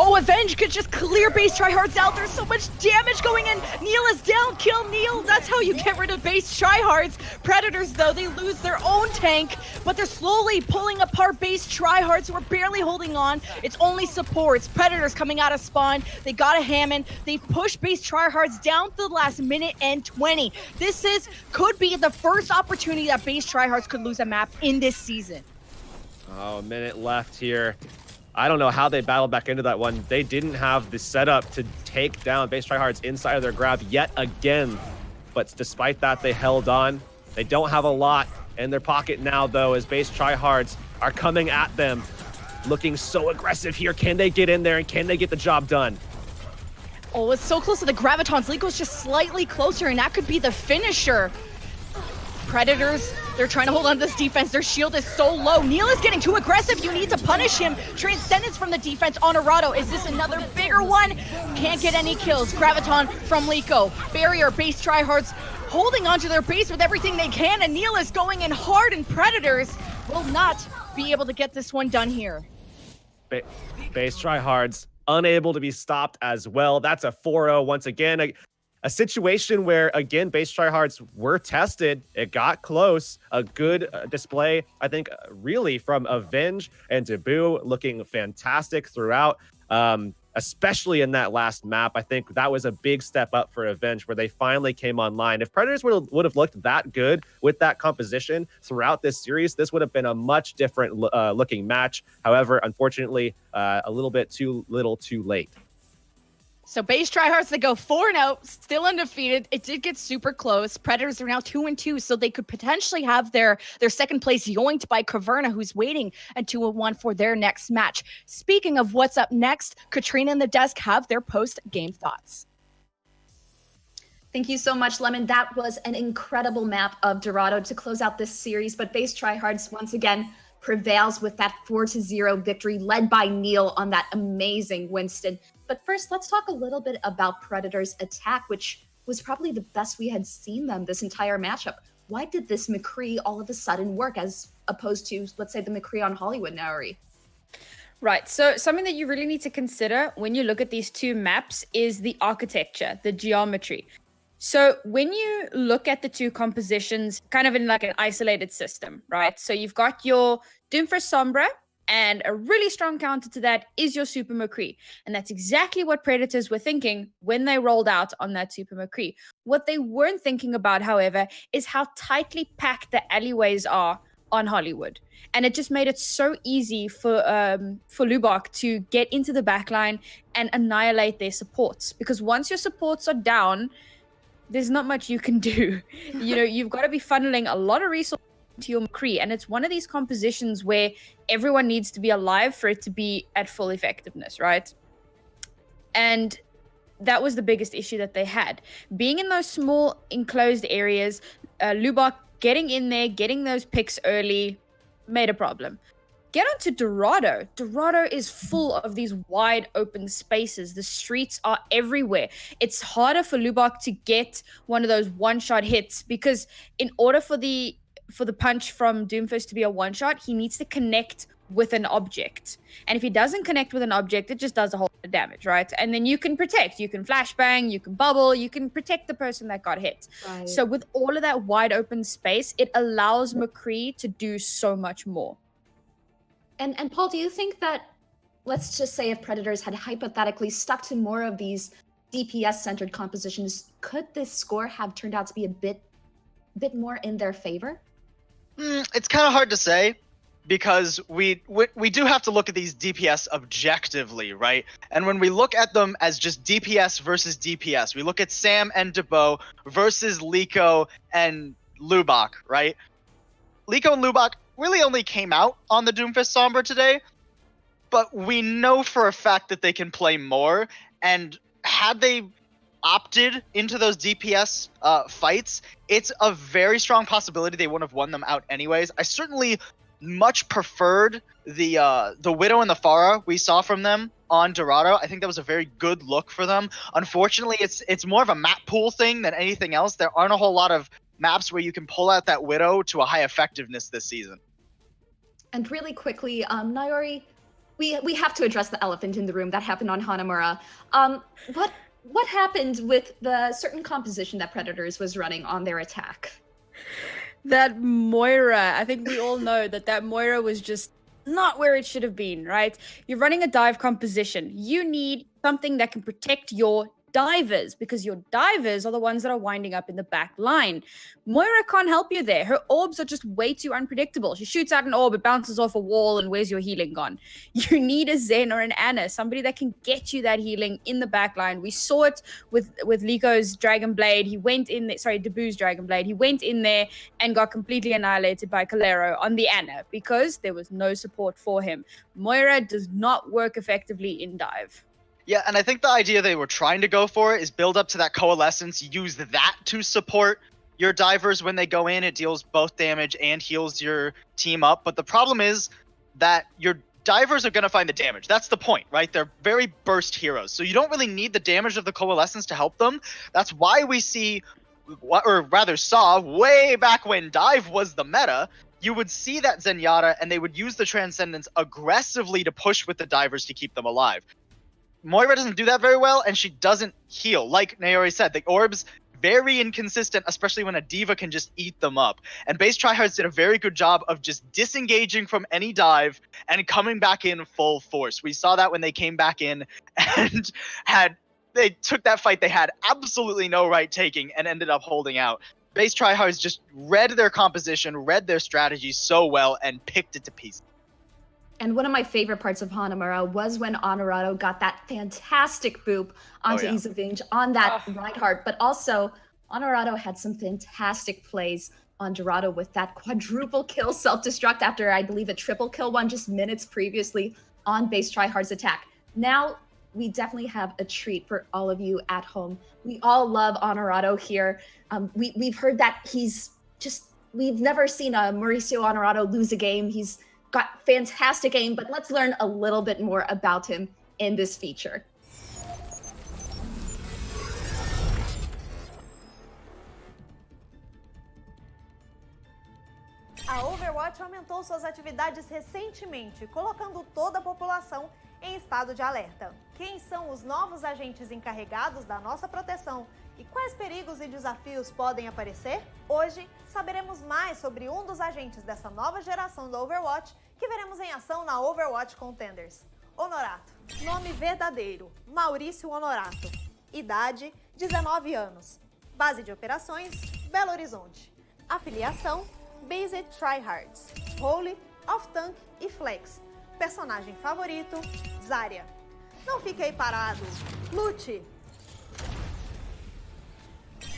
Oh, Avenge could just clear Base Tryhards out. There's so much damage going in. Neil is down. Kill Neil. That's how you get rid of Base Tryhards. Predators, though, they lose their own tank, but they're slowly pulling apart Base Tryhards, who are barely holding on. It's only supports. Predators coming out of spawn. They got a Hammond. They push Base Tryhards down to the last minute and 20. This could be the first opportunity that Base Tryhards could lose a map in this season. Oh, a minute left here. I don't know how they battled back into that one. They didn't have the setup to take down Base Tryhards inside of their grab yet again. But despite that, they held on. They don't have a lot in their pocket now, though, as Base Tryhards are coming at them. Looking so aggressive here. Can they get in there and can they get the job done? Oh, it's so close to the Gravitons. Liko's just slightly closer, and that could be the finisher. Predators, they're trying to hold on to this defense. Their shield is so low. Neil is getting too aggressive. You need to punish him. Transcendence from the defense. Honorado, is this another bigger one? Can't get any kills. Graviton from Liko. Barrier, Base Tryhards holding onto their base with everything they can, and Neil is going in hard, and Predators will not be able to get this one done here. Base Tryhards unable to be stopped as well. That's a 4-0 once again. A situation where, again, Base Tryhards were tested. It got close. A good display, I think, really from Avenge and Debu, looking fantastic throughout, especially in that last map. I think that was a big step up for Avenge, where they finally came online. If Predators would have looked that good with that composition throughout this series, this would have been a much different looking match. However, unfortunately, a little bit too little too late. So Base Tryhards, they go 4-0, still undefeated. It did get super close. Predators are now 2-2, so they could potentially have their second place yoinked by Caverna, who's waiting at 2-1 for their next match. Speaking of what's up next, Katrina and the desk have their post-game thoughts. Thank you so much, Lemon. That was an incredible map of Dorado to close out this series, but Base Tryhards once again prevails with that 4-0 victory led by Neil on that amazing Winston. But first, let's talk a little bit about Predators' attack, which was probably the best we had seen them this entire matchup. Why did this McCree all of a sudden work as opposed to, let's say, the McCree on Hollywood Nowry? Right, so something that you really need to consider when you look at these two maps is the architecture, the geometry. So when you look at the two compositions kind of in like an isolated system, right? So you've got your Doomfist Sombra, and a really strong counter to that is your Super McCree. And that's exactly what Predators were thinking when they rolled out on that Super McCree. What they weren't thinking about, however, is how tightly packed the alleyways are on Hollywood. And it just made it so easy for Lubach to get into the backline and annihilate their supports. Because once your supports are down, there's not much you can do. You've got to be funneling a lot of resources to your McCree, and it's one of these compositions where everyone needs to be alive for it to be at full effectiveness, right? And that was the biggest issue that they had. Being in those small enclosed areas, Lubach getting in there, getting those picks early, made a problem. Get on to Dorado. Dorado is full of these wide open spaces. The streets are everywhere. It's harder for Lubach to get one of those one-shot hits because in order for the punch from Doomfist to be a one-shot, he needs to connect with an object. And if he doesn't connect with an object, it just does a whole lot of damage, right? And then you can protect. You can flashbang, you can bubble, you can protect the person that got hit. Right. So with all of that wide open space, it allows McCree to do so much more. And Paul, do you think that, let's just say if Predators had hypothetically stuck to more of these DPS-centered compositions, could this score have turned out to be a bit more in their favor? It's kind of hard to say because we do have to look at these DPS objectively, right? And when we look at them as just DPS versus DPS, we look at Sam and Debo versus Liko and Lubach, right? Liko and Lubach really only came out on the Doomfist Sombra today, but we know for a fact that they can play more, and had they opted into those DPS fights, it's a very strong possibility they wouldn't have won them out anyways. I certainly much preferred the Widow and the Pharah we saw from them on Dorado. I think that was a very good look for them. Unfortunately, it's more of a map pool thing than anything else. There aren't a whole lot of maps where you can pull out that Widow to a high effectiveness this season. And really quickly, Nayori, we have to address the elephant in the room that happened on Hanamura. What happened with the certain composition that Predators was running on their attack? That Moira, I think we all know that Moira was just not where it should have been, right? You're running a dive composition. You need something that can protect your divers because your divers are the ones that are winding up in the back line. Moira can't help you there. Her orbs are just way too unpredictable. She shoots out an orb, it bounces off a wall, and where's your healing gone? You need a Zen or an Anna, somebody that can get you that healing in the back line. We saw it with Liko's Dragon Blade. He went in there, Debu's Dragon Blade. He went in there and got completely annihilated by Calero on the Anna because there was no support for him. Moira does not work effectively in dive. Yeah, and I think the idea they were trying to go for is build up to that coalescence, use that to support your divers when they go in. It deals both damage and heals your team up. But the problem is that your divers are going to find the damage. That's the point, right? They're very burst heroes. So you don't really need the damage of the coalescence to help them. That's why we see, or rather saw, way back when dive was the meta, you would see that Zenyatta and they would use the Transcendence aggressively to push with the divers to keep them alive. Moira doesn't do that very well, and she doesn't heal. Like Nayori said, the orbs, very inconsistent, especially when a diva can just eat them up. And base Tryhards did a very good job of just disengaging from any dive and coming back in full force. We saw that when they came back in and they took that fight they had absolutely no right taking and ended up holding out. Base Tryhards just read their composition, read their strategy so well, and picked it to pieces. And one of my favorite parts of Hanamura was when Honorado got that fantastic boop onto Izavinj on that Reinhardt, but also Honorado had some fantastic plays on Dorado with that quadruple kill self-destruct after, I believe, a triple kill one just minutes previously on base Tryhard's attack. Now, we definitely have a treat for all of you at home. We all love Honorado here. We've heard that we've never seen a Mauricio Honorado lose a game. He's got fantastic aim, but let's learn a little bit more about him in this feature. A Overwatch aumentou suas atividades recentemente, colocando toda a população em estado de alerta. Quem são os novos agentes encarregados da nossa proteção E quais perigos e desafios podem aparecer? Hoje, saberemos mais sobre um dos agentes dessa nova geração do Overwatch que veremos em ação na Overwatch Contenders. Honorato. Nome verdadeiro, Maurício Honorato. Idade, 19 anos. Base de operações, Belo Horizonte. Afiliação, Based Tryhards. Role, Off-Tank e Flex. Personagem favorito, Zarya. Não fique aí parado, lute!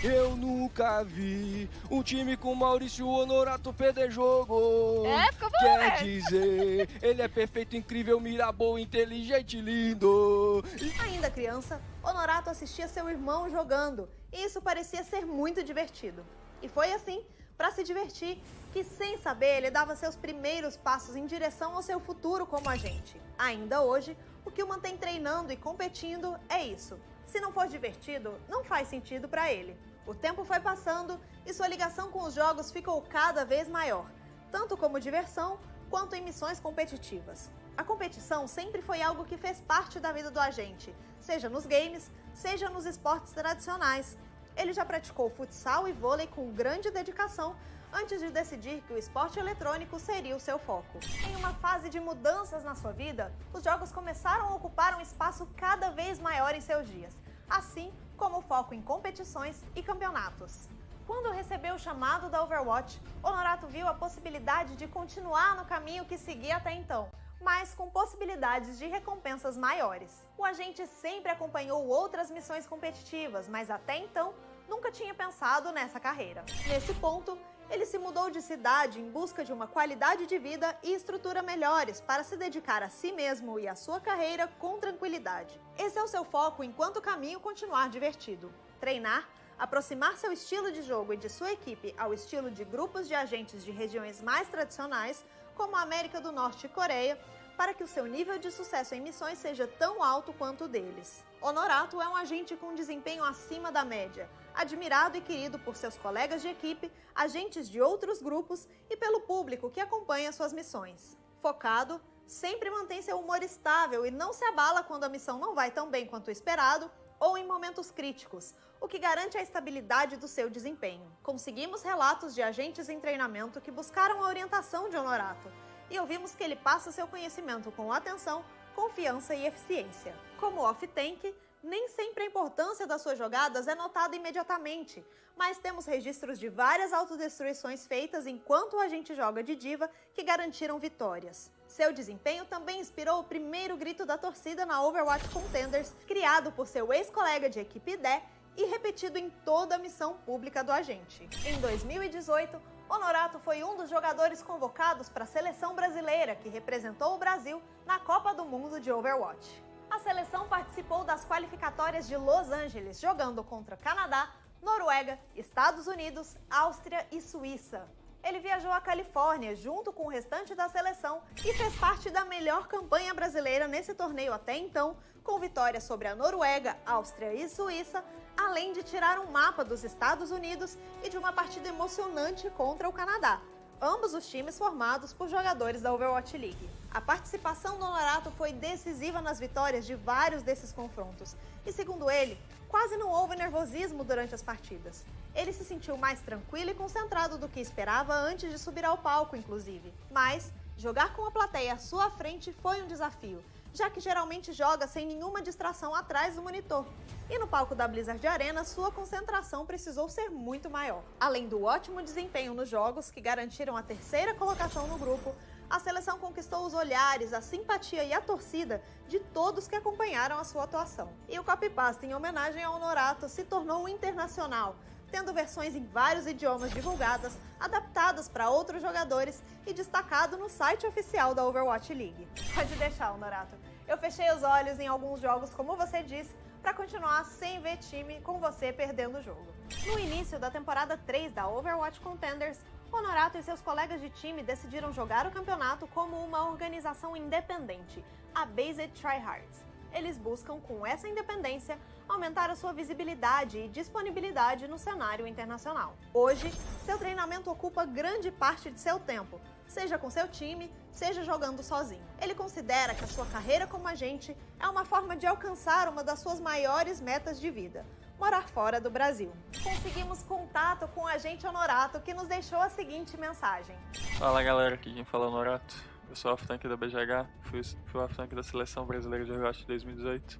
Eu nunca vi um time com Maurício Honorato perder jogo. Ficou bom, Quer dizer, ele é perfeito, incrível, mirabol, inteligente, lindo. Ainda criança, Honorato assistia seu irmão jogando e isso parecia ser muito divertido. E foi assim, para se divertir, que sem saber ele dava seus primeiros passos em direção ao seu futuro como agente. Ainda hoje, o que o mantém treinando e competindo é isso. Se não for divertido, não faz sentido para ele. O tempo foi passando e sua ligação com os jogos ficou cada vez maior, tanto como diversão quanto em missões competitivas. A competição sempre foi algo que fez parte da vida do agente, seja nos games, seja nos esportes tradicionais. Ele já praticou futsal e vôlei com grande dedicação antes de decidir que o esporte eletrônico seria o seu foco. Em uma fase de mudanças na sua vida, os jogos começaram a ocupar um espaço cada vez maior em seus dias, assim como o foco em competições e campeonatos. Quando recebeu o chamado da Overwatch, Honorato viu a possibilidade de continuar no caminho que seguia até então, mas com possibilidades de recompensas maiores. O agente sempre acompanhou outras missões competitivas, mas até então nunca tinha pensado nessa carreira. Nesse ponto, ele se mudou de cidade em busca de uma qualidade de vida e estrutura melhores para se dedicar a si mesmo e à sua carreira com tranquilidade. Esse é o seu foco enquanto o caminho continuar divertido. Treinar, aproximar seu estilo de jogo e de sua equipe ao estilo de grupos de agentes de regiões mais tradicionais, como a América do Norte e Coreia, para que o seu nível de sucesso em missões seja tão alto quanto o deles. Honorato é um agente com desempenho acima da média, admirado e querido por seus colegas de equipe, agentes de outros grupos e pelo público que acompanha suas missões. Focado, sempre mantém seu humor estável e não se abala quando a missão não vai tão bem quanto o esperado ou em momentos críticos, o que garante a estabilidade do seu desempenho. Conseguimos relatos de agentes em treinamento que buscaram a orientação de Honorato e ouvimos que ele passa seu conhecimento com atenção, confiança e eficiência. Como off-tank, nem sempre a importância das suas jogadas é notada imediatamente, mas temos registros de várias autodestruições feitas enquanto o agente joga de diva que garantiram vitórias. Seu desempenho também inspirou o primeiro grito da torcida na Overwatch Contenders, criado por seu ex-colega de equipe Dé e repetido em toda a missão pública do agente. Em 2018, Honorato foi um dos jogadores convocados para a seleção brasileira que representou o Brasil na Copa do Mundo de Overwatch. A seleção participou das qualificatórias de Los Angeles, jogando contra Canadá, Noruega, Estados Unidos, Áustria e Suíça. Ele viajou à Califórnia junto com o restante da seleção e fez parte da melhor campanha brasileira nesse torneio até então, com vitórias sobre a Noruega, Áustria e Suíça, além de tirar um mapa dos Estados Unidos e de uma partida emocionante contra o Canadá, ambos os times formados por jogadores da Overwatch League. A participação do Honorato foi decisiva nas vitórias de vários desses confrontos, e segundo ele, quase não houve nervosismo durante as partidas. Ele se sentiu mais tranquilo e concentrado do que esperava antes de subir ao palco, inclusive. Mas jogar com a plateia à sua frente foi um desafio, já que geralmente joga sem nenhuma distração atrás do monitor. E no palco da Blizzard Arena, sua concentração precisou ser muito maior. Além do ótimo desempenho nos jogos, que garantiram a terceira colocação no grupo, a seleção conquistou os olhares, a simpatia e a torcida de todos que acompanharam a sua atuação. E o copypaste em homenagem ao Honorato se tornou internacional, tendo versões em vários idiomas divulgadas, adaptadas para outros jogadores e destacado no site oficial da Overwatch League. Pode deixar, Honorato. Eu fechei os olhos em alguns jogos, como você disse, para continuar sem ver time com você perdendo o jogo. No início da temporada 3 da Overwatch Contenders, Honorato e seus colegas de time decidiram jogar o campeonato como uma organização independente, a Based Tryhards. Eles buscam, com essa independência, aumentar a sua visibilidade e disponibilidade no cenário internacional. Hoje, seu treinamento ocupa grande parte de seu tempo, seja com seu time, seja jogando sozinho. Ele considera que a sua carreira como agente é uma forma de alcançar uma das suas maiores metas de vida, morar fora do Brasil. Conseguimos contato com o agente Honorato, que nos deixou a seguinte mensagem. Fala galera, aqui quem fala é o Honorato. Eu sou off-tank da BGH, fui off-tank da Seleção Brasileira de Overwatch 2018.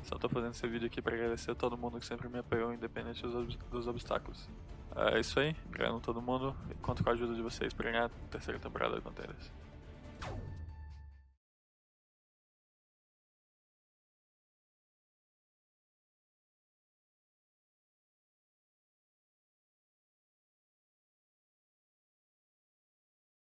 Só tô fazendo esse vídeo aqui para agradecer a todo mundo que sempre me apoiou, independente dos obstáculos. É isso aí, ganhando todo mundo e conto com a ajuda de vocês para ganhar a terceira temporada do Contenders.